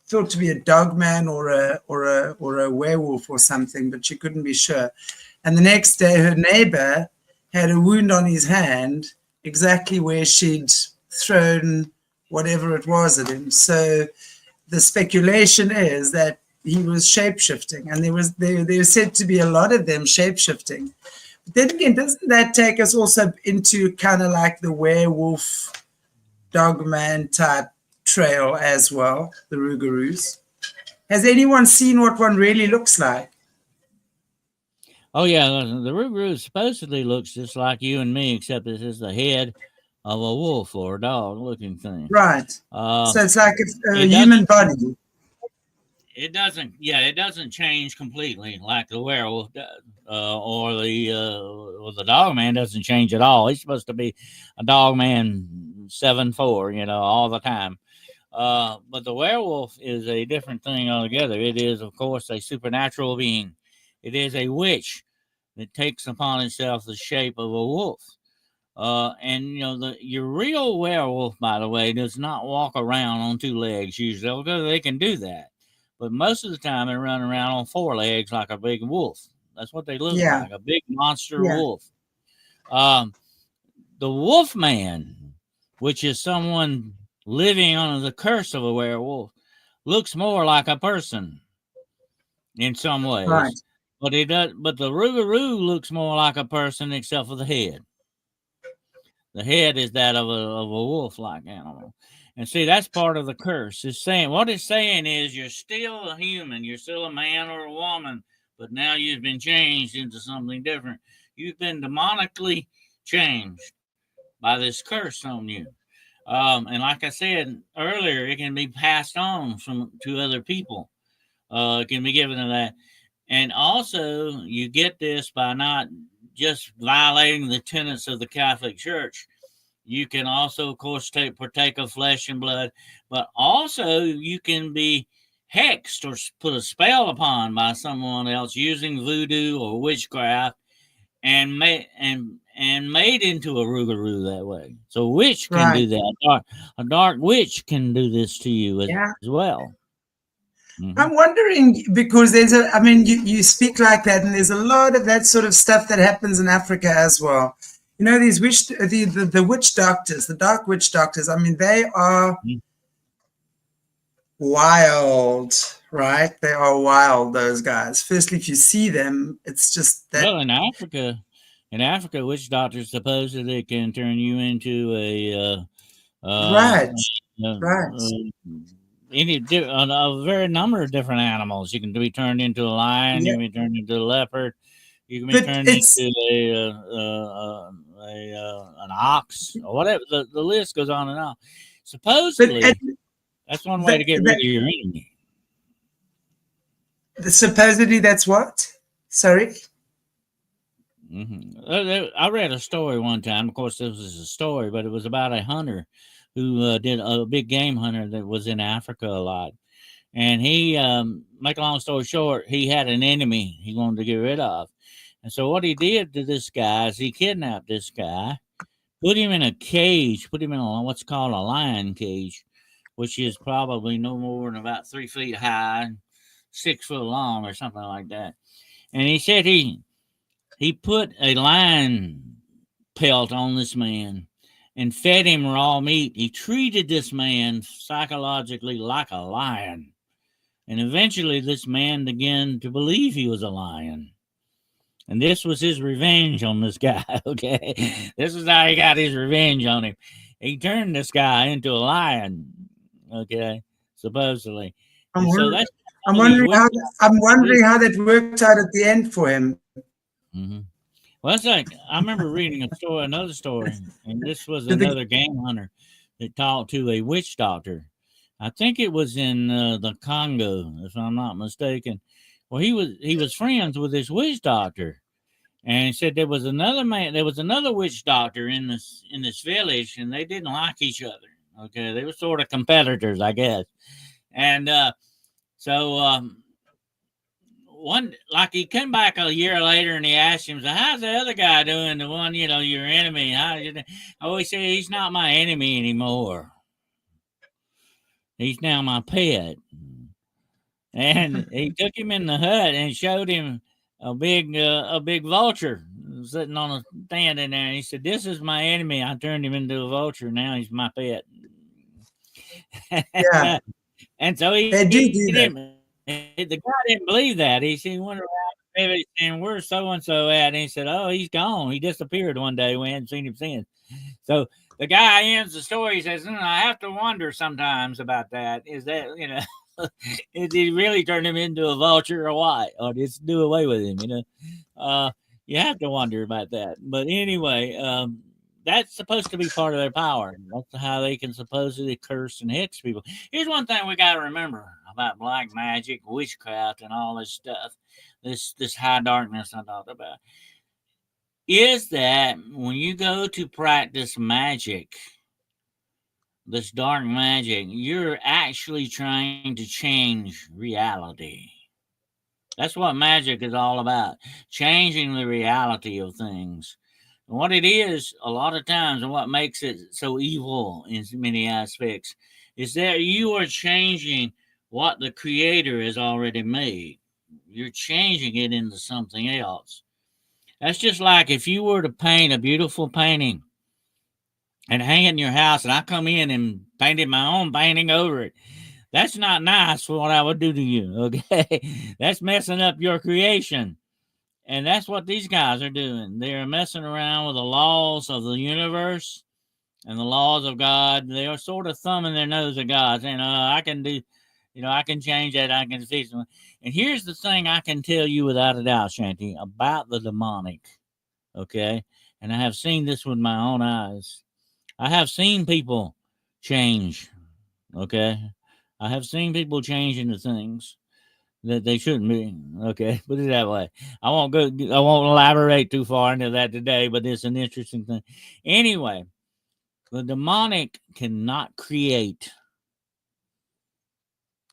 thought to be a dog man or a werewolf or something, but she couldn't be sure. And the next day, her neighbor had a wound on his hand, exactly where she'd thrown whatever it was at him. So the speculation is that he was shapeshifting, and there said to be a lot of them shapeshifting. But then again, doesn't that take us also into kind of like the werewolf, dogman type trail as well, the Rougarous? Has anyone seen what one really looks like? Oh yeah, the Rougarou supposedly looks just like you and me, except this is the head of a wolf or a dog-looking thing. Right. So it's like a human body. It doesn't change completely like the werewolf does, or the dog man doesn't change at all. He's supposed to be a dog man 7'4", all the time. But the werewolf is a different thing altogether. It is, of course, a supernatural being. It is a witch that takes upon itself the shape of a wolf. And your real werewolf, by the way, does not walk around on 2 legs usually, although they can do that. But most of the time, they run around on 4 legs like a big wolf. That's what they look like, a big monster wolf. The wolf man, which is someone living under the curse of a werewolf, looks more like a person in some ways. Right. But the Rougarou looks more like a person except for the head. The head is that of a wolf-like animal. And see, that's part of the curse. What it's saying is you're still a human. You're still a man or a woman, but now you've been changed into something different. You've been demonically changed by this curse on you. And like I said earlier, it can be passed on to other people. It can be given to that. And also, you get this by not just violating the tenets of the Catholic Church. You can also, of course, partake of flesh and blood, but also you can be hexed or put a spell upon by someone else using voodoo or witchcraft, and made into a Rougarou that way. So a witch can do that. A dark witch can do this to you as well. Mm-hmm. I'm wondering, because you speak like that, and there's a lot of that sort of stuff that happens in Africa as well. These the witch doctors, the dark witch doctors, they are wild, right? They are wild, those guys. Firstly, if you see them, it's just that. Well, in Africa, witch doctors supposedly can turn you into a a very number of different animals. You can be turned into a lion. You can be turned into a leopard. You can be turned into an ox or whatever. The list goes on and on. Supposedly, that's one way to get rid of your enemy. Supposedly, that's what? Sorry? Mm-hmm. I read a story one time. Of course, this was a story, but it was about a hunter who did a big game hunter that was in Africa a lot. And he, make a long story short, he had an enemy he wanted to get rid of. And so what he did to this guy is he kidnapped this guy, put him in a cage, put him in what's called a lion cage, which is probably no more than about 3 feet high, 6 foot long or something like that. And he said he put a lion pelt on this man and fed him raw meat. He treated this man psychologically like a lion. And eventually this man began to believe he was a lion. And this was his revenge on this guy, okay? This is how he got his revenge on him. He turned this guy into a lion, okay, supposedly. I'm wondering how that worked out at the end for him. Mm-hmm. Well, it's like, I remember reading another story, and this was another game hunter that talked to a witch doctor. I think it was in the Congo, if I'm not mistaken, Well, he was friends with this witch doctor, and he said there was another man. There was another witch doctor in this village, and they didn't like each other. Okay, they were sort of competitors, I guess. And so one, like, he came back a year later and he asked him, "So how's the other guy doing? The one, your enemy? How you?" Oh, he said, "He's not my enemy anymore. He's now my pet." And he took him in the hut and showed him a big vulture sitting on a stand in there. And he said, "This is my enemy. I turned him into a vulture. Now he's my pet." Yeah, And so they do he that. didn't. The guy didn't believe that. He went around maybe saying, "Where's so and so at?" And he said, "Oh, he's gone. He disappeared one day. We hadn't seen him since." So the guy ends the story. He says, "I have to wonder sometimes about that. Is that did he really turn him into a vulture or what, or just do away with him?" You have to wonder about that. But anyway, that's supposed to be part of their power. That's how they can supposedly curse and hex people. Here's one thing we got to remember about black magic, witchcraft, and all this stuff. This high darkness I talked about is that when you go to practice magic, this dark magic, you're actually trying to change reality. That's what magic is all about, changing the reality of things. And what it is, a lot of times, and what makes it so evil in many aspects, is that you are changing what the Creator has already made. You're changing it into something else. That's just like if you were to paint a beautiful painting and hang it in your house, and I come in and painted my own painting over it. That's not nice for what I would do to you, okay? That's messing up your creation. And that's what these guys are doing. They're messing around with the laws of the universe and the laws of God. They are sort of thumbing their nose at God, saying, I can do, I can change that, I can fix it. And here's the thing I can tell you without a doubt, Shanti, about the demonic, okay? And I have seen this with my own eyes. I have seen people change, okay? I have seen people change into things that they shouldn't be. Okay, put it that way. I won't elaborate too far into that today, but it's an interesting thing. Anyway, the demonic cannot create.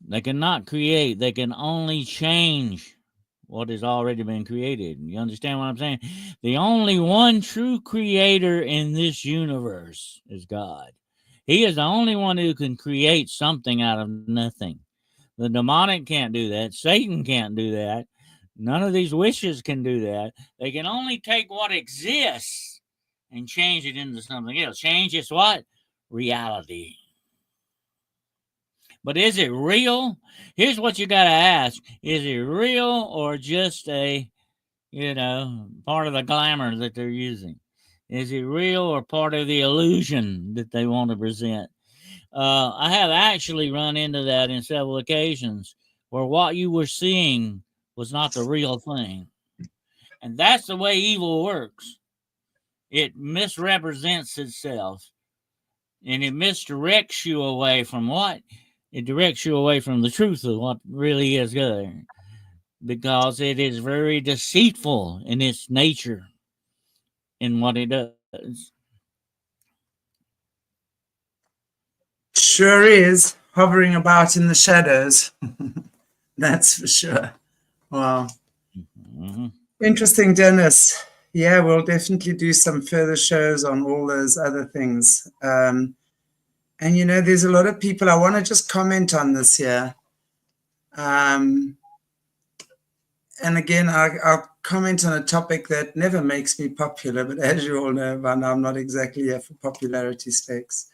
They cannot create. They can only change what has already been created. You understand what I'm saying? The only one true creator in this universe is God. He is the only one who can create something out of nothing. The demonic can't do that. Satan can't do that. None of these witches can do that. They can only take what exists and change it into something else. Change its what? Reality. But is it real? Here's what you got to ask. Is it real or just a, part of the glamour that they're using? Is it real or part of the illusion that they want to present? I have actually run into that in several occasions where what you were seeing was not the real thing. And that's the way evil works. It misrepresents itself and it misdirects you away from what? It directs you away from the truth of what really is good, because it is very deceitful in its nature in what it does. Sure is hovering about in the shadows. That's for sure. Wow. Mm-hmm. Interesting, Dennis. Yeah, we'll definitely do some further shows on all those other things. And there's a lot of people. I want to just comment on this here. And again, I'll comment on a topic that never makes me popular, but as you all know, I'm not exactly here for popularity stakes.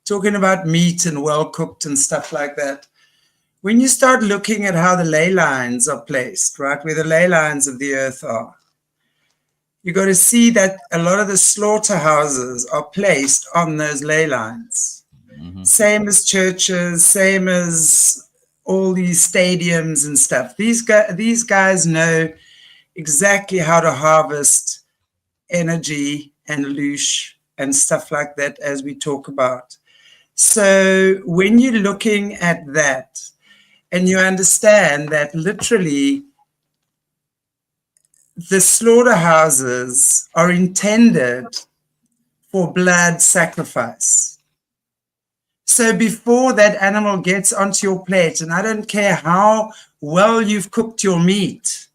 Talking about meat and well-cooked and stuff like that. When you start looking at how the ley lines are placed, right, where the ley lines of the earth are, you got to see that a lot of the slaughterhouses are placed on those ley lines. Mm-hmm. Same as churches, same as all these stadiums and stuff. These guys know exactly how to harvest energy and loosh and stuff like that, as we talk about. So when you're looking at that and you understand that literally the slaughterhouses are intended for blood sacrifice. So before that animal gets onto your plate, and I don't care how well you've cooked your meat,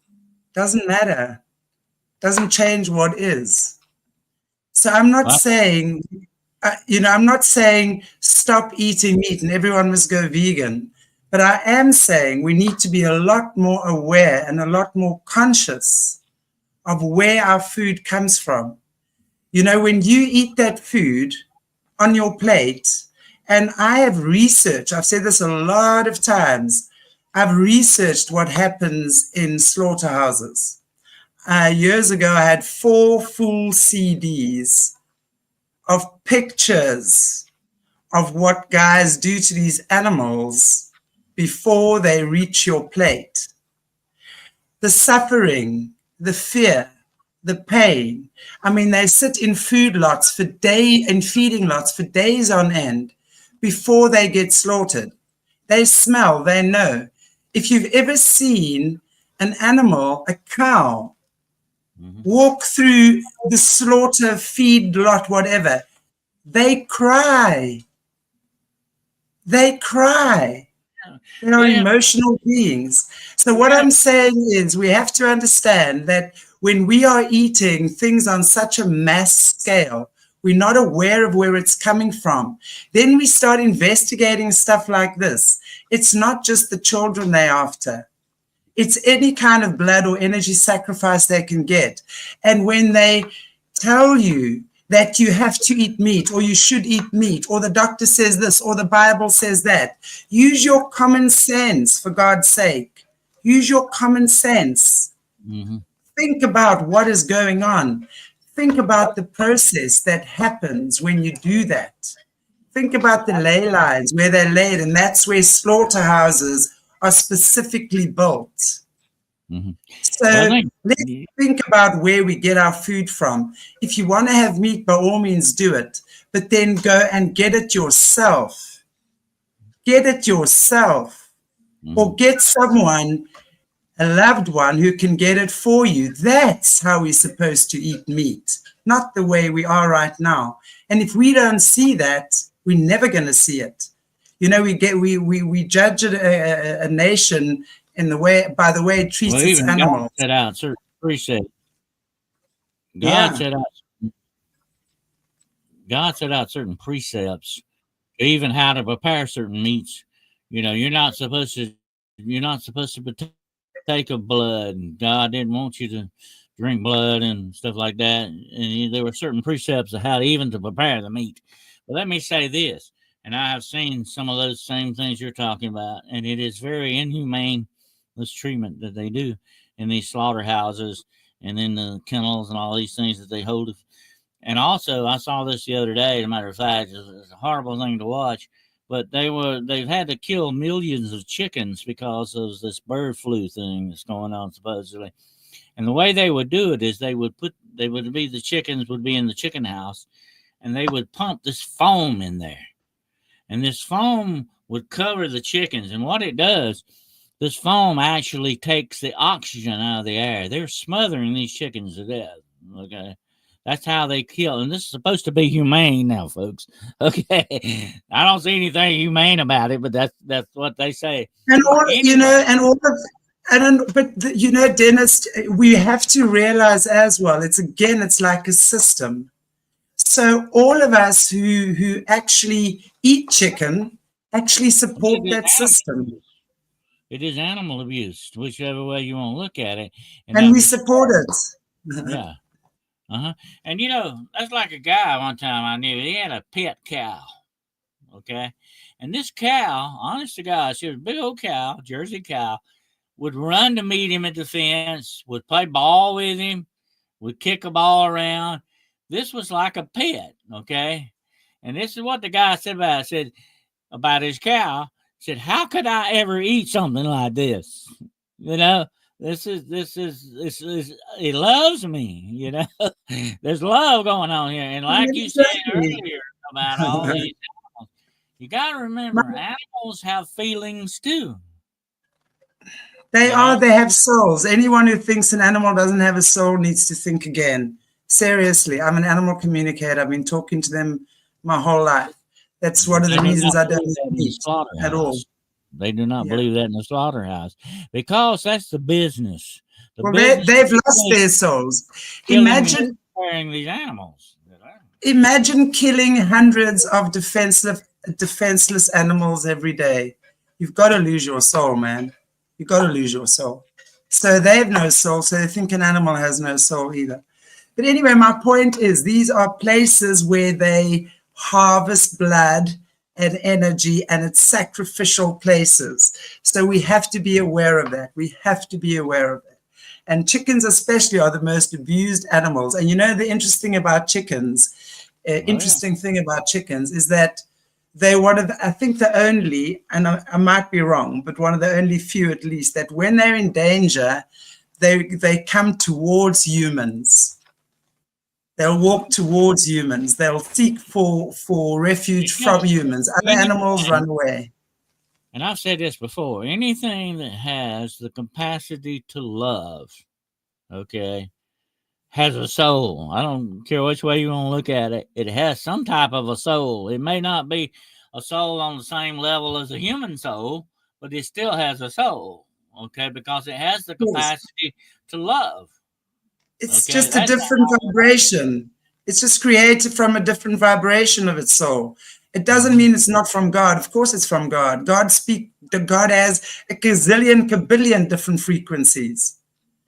doesn't matter, doesn't change what is. So I'm not saying, I'm not saying stop eating meat and everyone must go vegan, but I am saying we need to be a lot more aware and a lot more conscious of where our food comes from. When you eat that food on your plate, and I have researched, I've said this a lot of times, I've researched what happens in slaughterhouses. Years ago, I had 4 full CDs of pictures of what guys do to these animals before they reach your plate. The suffering, the fear, the pain. I mean, they sit in feeding lots for days on end before they get slaughtered. They smell, they know. If you've ever seen an animal, a cow, walk through the slaughter, feed lot, whatever, they cry. They cry. They are emotional beings. So what I'm saying is we have to understand that when we are eating things on such a mass scale, we're not aware of where it's coming from. Then we start investigating stuff like this. It's not just the children they're after. It's any kind of blood or energy sacrifice they can get. And when they tell you that you have to eat meat or you should eat meat or the doctor says this or the Bible says that, use your common sense, for God's sake. Use your common sense. Think about what is going on. Think about the process that happens when you do that. Think about the ley lines where they're laid, and that's where slaughterhouses are specifically built. So let's think about where we get our food from. If you want to have meat, by all means do it, but then go and get it yourself. Get it yourself, or get someone, a loved one, who can get it for you. That's how we're supposed to eat meat, not the way we are right now. And if we don't see that, we're never going to see it. We judge a nation in the way, by the way it treats its animals. God set out certain precepts. God set out certain precepts, even how to prepare certain meats. You're not supposed to partake of blood. God didn't want you to drink blood and stuff like that. And there were certain precepts of how to prepare the meat. But let me say this, and I have seen some of those same things you're talking about, and it is very inhumane, this treatment that they do in these slaughterhouses and in the kennels and all these things that they hold. And also, I saw this the other day. As a matter of fact, it's a horrible thing to watch. But they've had to kill millions of chickens because of this bird flu thing that's going on supposedly. And the way they would do it is the chickens would be in the chicken house, and they would pump this foam in there, and this foam would cover the chickens. And what it does, this foam actually takes the oxygen out of the air. They're smothering these chickens to death. Okay. That's how they kill. And this is supposed to be humane now, folks. Okay. I don't see anything humane about it, but that's what they say. Dennis, we have to realize as well, it's like a system. So all of us who actually eat chicken actually support that system. It is animal abuse, whichever way you want to look at it. And we support it. Yeah. And that's like a guy one time I knew. He had a pet cow. Okay. And this cow, honest to God, she was a big old cow, Jersey cow, would run to meet him at the fence, would play ball with him, would kick a ball around. This was like a pet. Okay. And this is what the guy said about his cow. He said, how could I ever eat something like this? This is it loves me, There's love going on here. And like you said earlier about all these animals, you gotta remember animals have feelings too. They You know, are, they have souls. Anyone who thinks an animal doesn't have a soul needs to think again. Seriously, I'm an animal communicator. I've been talking to them my whole life. That's one of they the do reasons not I don't believe eat that in the meat at all. slaughterhouse. They do not Yeah. believe that in the slaughterhouse because that's the business. The Well, business they've is lost their souls. killing and Imagine, sparing these animals. imagine killing hundreds of defenseless animals every day. You've got to lose your soul, man. You've got to lose your soul. So they have no soul, so they think an animal has no soul either. But anyway, my point is these are places where they harvest blood and energy, and it's sacrificial places. So we have to be aware of that. We have to be aware of that. And chickens especially are the most abused animals. And you know the interesting about chickens, interesting thing about chickens is that they're one of the, I think the only, and I might be wrong, but one of the only few at least, that when they're in danger, they come towards humans. They'll walk towards humans. They'll seek for refuge from humans. Other animals run away. And I've said this before, anything that has the capacity to love, okay, has a soul. I don't care which way you want to look at it. It has some type of a soul. It may not be a soul on the same level as a human soul, but it still has a soul, okay, because it has the capacity to love. It's just a different vibration. It's just created from a different vibration of its soul. It doesn't mean it's not from God. Of course it's from God. God has a gazillion, kabillion different frequencies.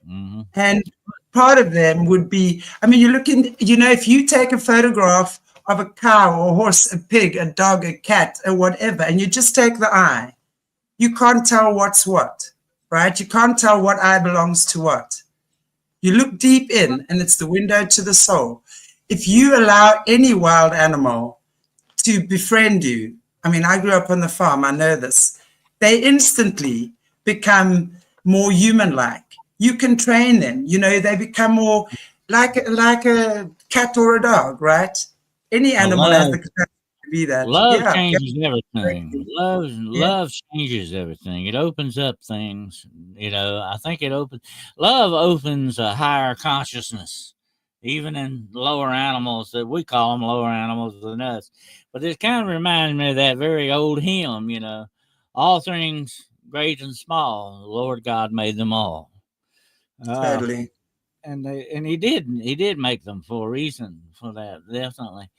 Mm-hmm. And part of them would be, I mean, you look in, you know, if you take a photograph of a cow or a horse, a pig, a dog, a cat, or whatever, and you just take the eye, you can't tell what's what, right? You can't tell what eye belongs to what. You look deep in, and it's the window to the soul. If you allow any wild animal to befriend you, I mean, I grew up on the farm, I know this, they instantly become more human-like. You can train them, you know, they become more like a cat or a dog, right? Any animal has the capacity to be that. Love Yeah, changes everything. yeah. Love changes everything. It opens up things. You know, I think love opens a higher consciousness, even in lower animals that we call them lower animals than us. But it kind of reminds me of that very old hymn, you know, all things great and small, the Lord God made them all. Totally. And he did make them for a reason for that, definitely.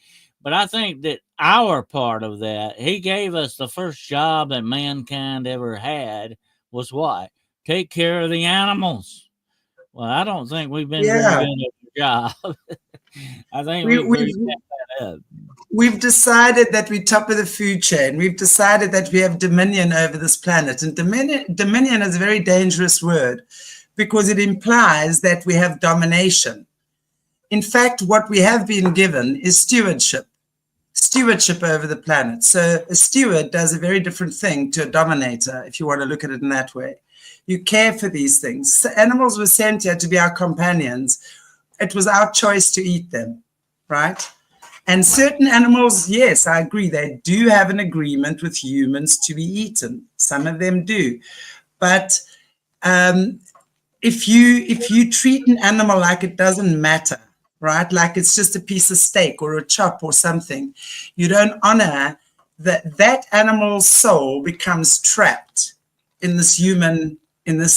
But I think that our part of that, he gave us the first job that mankind ever had was what? Take care of the animals. Well, I don't think we've been very good at our job. I think we've really stepped that up. We've decided that we're top of the food chain. We've decided that we have dominion over this planet. And dominion is a very dangerous word because it implies that we have domination. In fact, what we have been given is stewardship over the planet. So a steward does a very different thing to a dominator, if you want to look at it in that way. You care for these things. So animals were sent here to be our companions. It was our choice to eat them, right? And certain animals, yes, I agree, they do have an agreement with humans to be eaten. Some of them do. But if you treat an animal like it doesn't matter, right, like it's just a piece of steak or a chop or something, you don't honor that animal's soul becomes trapped in this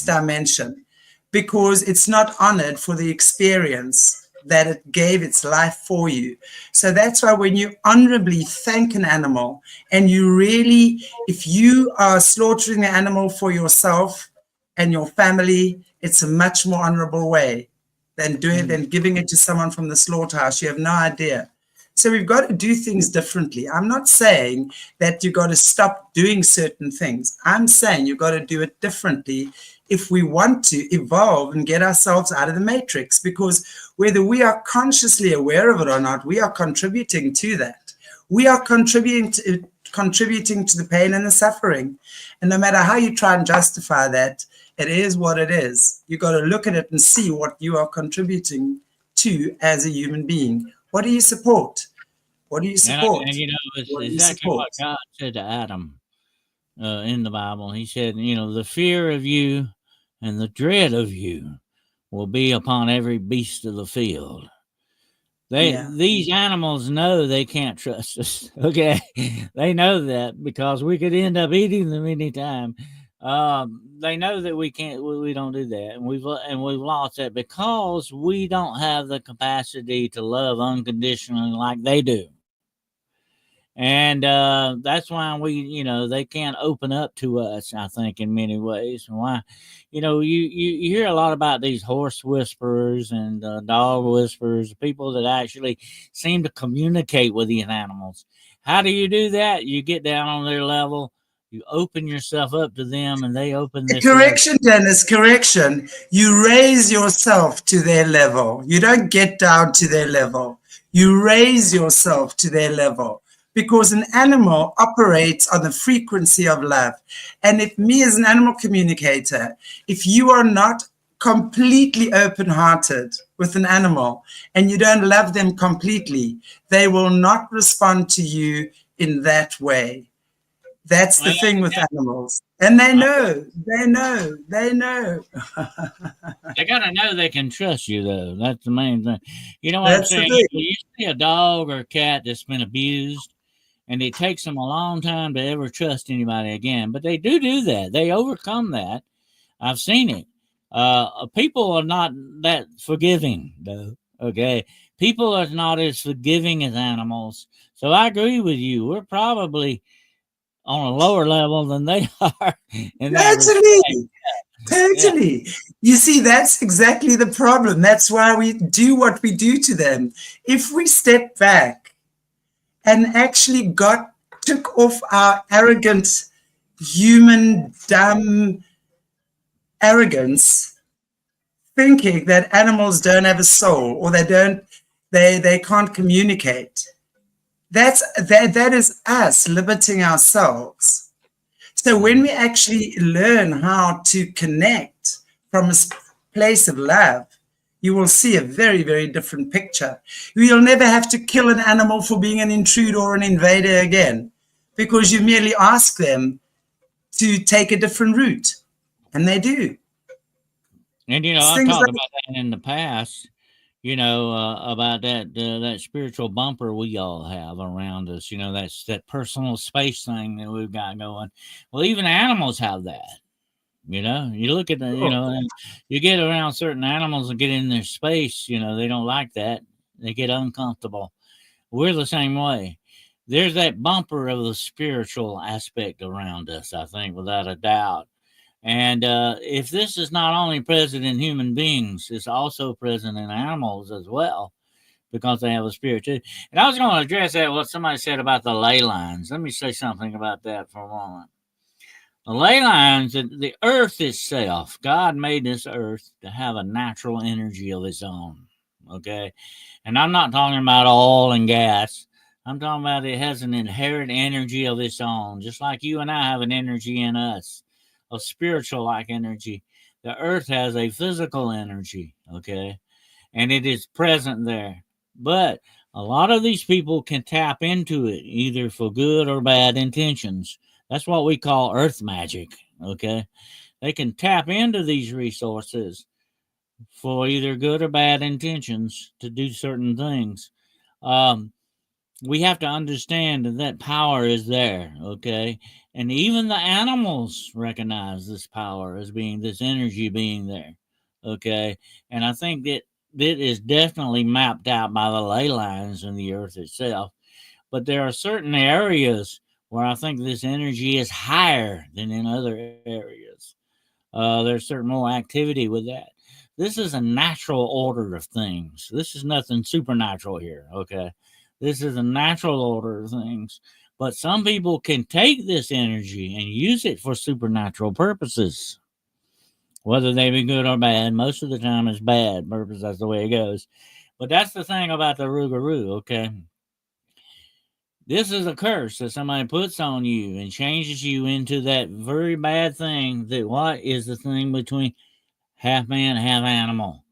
dimension because it's not honored for the experience that it gave its life for you. So that's why when you honorably thank an animal and you really, if you are slaughtering the animal for yourself and your family, it's a much more honorable way than giving it to someone from the slaughterhouse. You have no idea. So we've got to do things differently. I'm not saying that you've got to stop doing certain things. I'm saying you've got to do it differently if we want to evolve and get ourselves out of the matrix, because whether we are consciously aware of it or not, we are contributing to that. We are contributing to the pain and the suffering. And no matter how you try and justify that, it is what it is. You got to look at it and see what you are contributing to as a human being. What do you support? What do you support? And you know, it's exactly what God said to Adam in the Bible. He said, you know, the fear of you and the dread of you will be upon every beast of the field. These animals know they can't trust us. Okay, they know that because we could end up eating them anytime. They know that we can't. We don't do that, and we've lost that because we don't have the capacity to love unconditionally like they do. And that's why they can't open up to us, I think, in many ways. And why, you hear a lot about these horse whisperers and dog whisperers, people that actually seem to communicate with these animals. How do you do that? You get down on their level, you open yourself up to them, and they open this Correction, Dennis, correction. You raise yourself to their level. You don't get down to their level. You raise yourself to their level because an animal operates on the frequency of love. And if me as an animal communicator, if you are not completely open-hearted with an animal and you don't love them completely, they will not respond to you in that way. That's the thing with animals. And they know. They got to know they can trust you, though. That's the main thing. You know what I'm saying? You see a dog or a cat that's been abused, and it takes them a long time to ever trust anybody again. But they do that. They overcome that. I've seen it. People are not that forgiving, though. Okay? People are not as forgiving as animals. So I agree with you. We're probably on a lower level than they are. Totally. You see, that's exactly the problem. That's why we do what we do to them. If we step back and actually took off our arrogant, human, dumb arrogance, thinking that animals don't have a soul or they can't communicate. That is us limiting ourselves. So when we actually learn how to connect from a place of love, you will see a very, very different picture. You'll never have to kill an animal for being an intruder or an invader again, because you merely ask them to take a different route, and they do. And I've talked about that in the past. About that spiritual bumper we all have around us. That's that personal space thing that we've got going. Well, even animals have that. You look at and you get around certain animals and get in their space. They don't like that. They get uncomfortable. We're the same way. There's that bumper of the spiritual aspect around us, I think, without a doubt. And if this is not only present in human beings, it's also present in animals as well, because they have a spirit too. And I was going to address that, what somebody said about the ley lines. Let me say something about that for a moment. The ley lines, the earth itself, God made this earth to have a natural energy of its own. Okay? And I'm not talking about oil and gas. I'm talking about it has an inherent energy of its own, just like you and I have an energy in us. A spiritual like energy. The earth has a physical energy, okay? And it is present there. But a lot of these people can tap into it either for good or bad intentions. That's what we call earth magic, okay? They can tap into these resources for either good or bad intentions to do certain things. We have to understand that power is there, okay? And even the animals recognize this power as being this energy being there, okay? And I think that is definitely mapped out by the ley lines in the earth itself. But there are certain areas where I think this energy is higher than in other areas. There's certain more activity with that. This is a natural order of things. This is nothing supernatural here, okay? This is a natural order of things. But some people can take this energy and use it for supernatural purposes, whether they be good or bad. Most of the time it's bad purpose. That's the way it goes. But that's the thing about the Rougarou, okay? This is a curse that somebody puts on you and changes you into that very bad thing. That what is the thing between half man, half animal?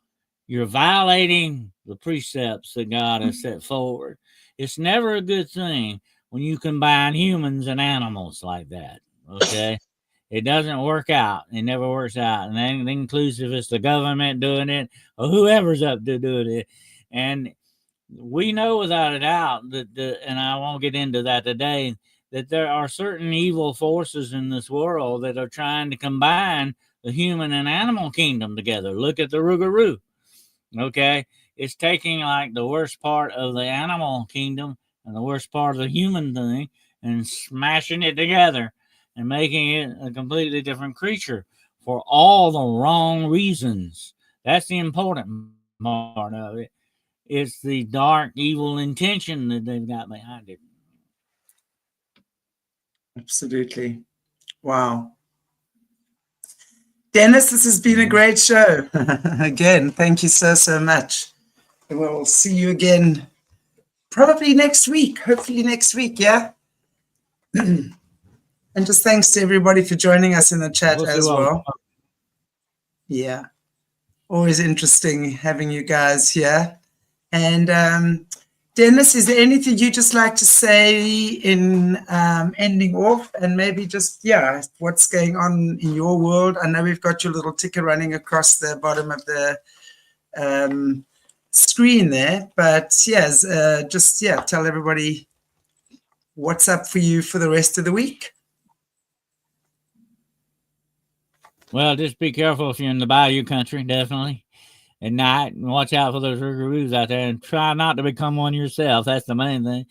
You're violating the precepts that God has set forward. It's never a good thing when you combine humans and animals like that. Okay. It doesn't work out. It never works out. And then inclusive it's the government doing it or whoever's up to doing it. And we know without a doubt and I won't get into that today, that there are certain evil forces in this world that are trying to combine the human and animal kingdom together. Look at the Rougarou. Okay. It's taking like the worst part of the animal kingdom and the worst part of the human thing and smashing it together and making it a completely different creature for all the wrong reasons. That's the important part of it. It's the dark, evil intention that they've got behind it. Absolutely. Wow. Dennis, this has been a great show. Again, thank you so much. And we'll see you again probably next week. Hopefully next week, yeah? And just thanks to everybody for joining us in the chat as well. Yeah. Always interesting having you guys here. And Dennis, is there anything you just like to say in ending off, and maybe just, what's going on in your world? I know we've got your little ticker running across the bottom of the screen there, but tell everybody what's up for you for the rest of the week. Well, just be careful if you're in the Bayou country, definitely. At night, and watch out for those Rougarous out there, and try not to become one yourself. That's the main thing.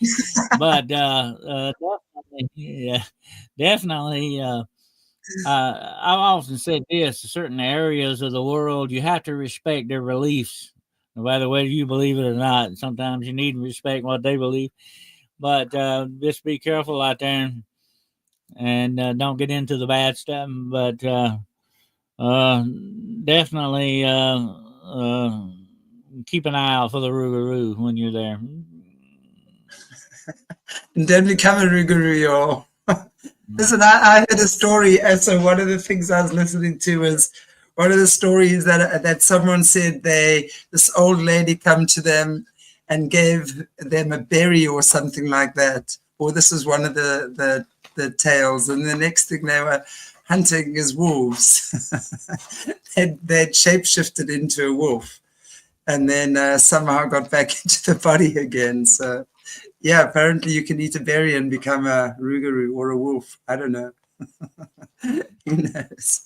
But definitely. I've often said this: certain areas of the world, you have to respect their beliefs, no matter whether you believe it or not. Sometimes you need to respect what they believe, but just be careful out there, and don't get into the bad stuff. But definitely. Keep an eye out for the Rougarou when you're there. And then become a Rougarou, y'all. Listen, I heard a story. So one of the things I was listening to was one of the stories that someone said this old lady come to them and gave them a berry or something like that. Or this was one of the tales. And the next thing they were hunting is wolves. they'd shapeshifted into a wolf. And then somehow got back into the body again. So, yeah, apparently you can eat a berry and become a Rougarou or a wolf. I don't know. Who knows?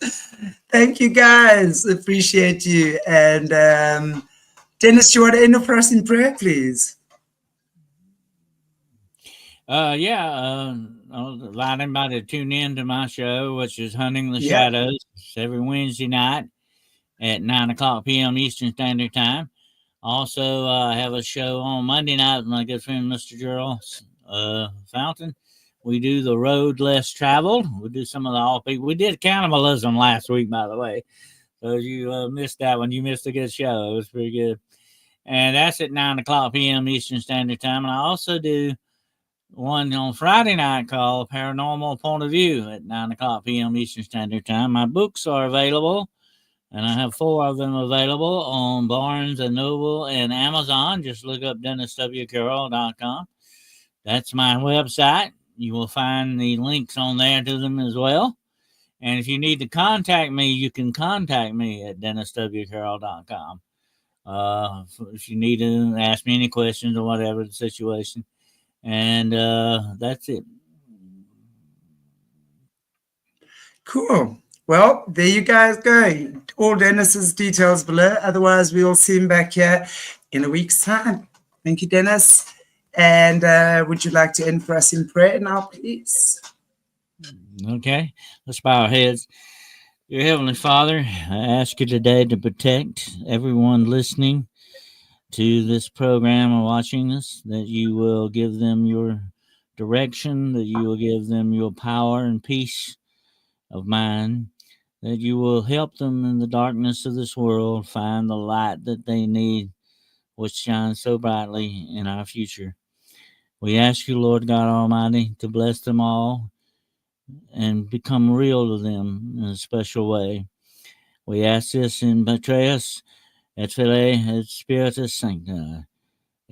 Thank you, guys. Appreciate you. And Dennis, you want to end up for us in prayer, please? I'll allow everybody to tune in to my show, which is Hunting the Shadows. It's every Wednesday night at 9:00 p.m. Eastern Standard Time. Also, I have a show on Monday night with my good friend, Mr. Gerald Fountain. We do The Road Less Traveled. We do some of the all-people. We did cannibalism last week, by the way. So you missed that one. You missed a good show. It was pretty good. And that's at 9:00 p.m. Eastern Standard Time. And I also do one on Friday night called Paranormal Point of View at 9:00 p.m. Eastern Standard Time. My books are available. And I have 4 of them available on Barnes & Noble and Amazon. Just look up DennisWCarroll.com. That's my website. You will find the links on there to them as well. And if you need to contact me, you can contact me at DennisWCarroll.com. If you need to ask me any questions or whatever the situation. And that's it. Cool. Well, there you guys go. All Dennis's details below. Otherwise, we'll see him back here in a week's time. Thank you, Dennis. And would you like to end for us in prayer now, please? Okay. Let's bow our heads. Dear Heavenly Father, I ask you today to protect everyone listening to this program or watching this, that you will give them your direction, that you will give them your power and peace of mind, that you will help them in the darkness of this world find the light that they need, which shines so brightly in our future. We ask you, Lord God Almighty, to bless them all and become real to them in a special way. We ask this in Patreus et Filii et Spiritus Sancti.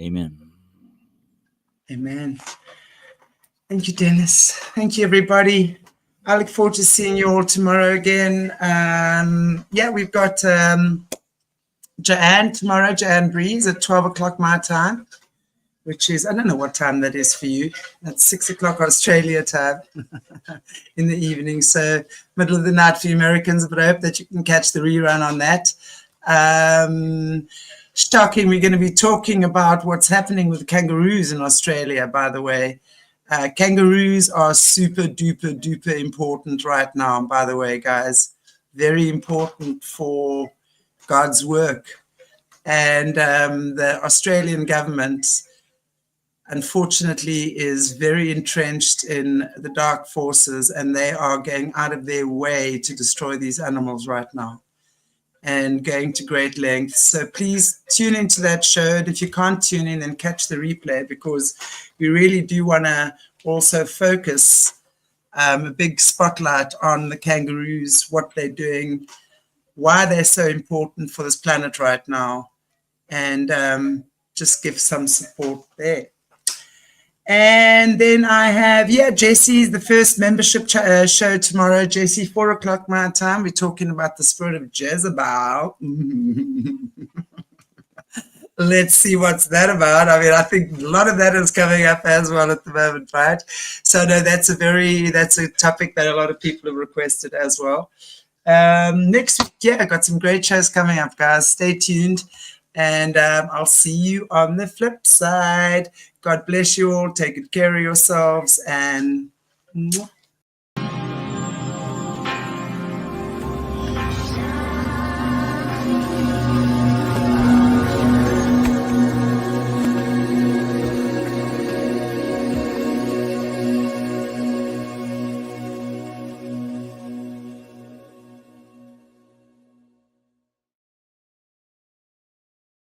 Amen. Amen. Thank you, Dennis. Thank you, everybody. I look forward to seeing you all tomorrow again. Yeah, we've got Joanne tomorrow, Joanne Breeze at 12 o'clock my time, which is, I don't know what time that is for you. That's 6 o'clock Australia time in the evening. So middle of the night for you Americans, but I hope that you can catch the rerun on that. Shocking, we're going to be talking about what's happening with kangaroos in Australia, by the way. Kangaroos are super duper duper important right now, by the way, guys. Very important for God's work. And the Australian government, unfortunately, is very entrenched in the dark forces, and they are going out of their way to destroy these animals right now and going to great lengths. So please tune into that show. And if you can't tune in, then catch the replay, because we really do want to also focus a big spotlight on the kangaroos, what they're doing, why they're so important for this planet right now, and just give some support there. And then I have, Jesse's the first membership show tomorrow. Jesse, 4 o'clock my time. We're talking about the spirit of Jezebel. Let's see what's that about. I mean, I think a lot of that is coming up as well at the moment, right? So no, that's a topic that a lot of people have requested as well. Next week, I got some great shows coming up, guys. Stay tuned, and I'll see you on the flip side. God bless you all. Take good care of yourselves, and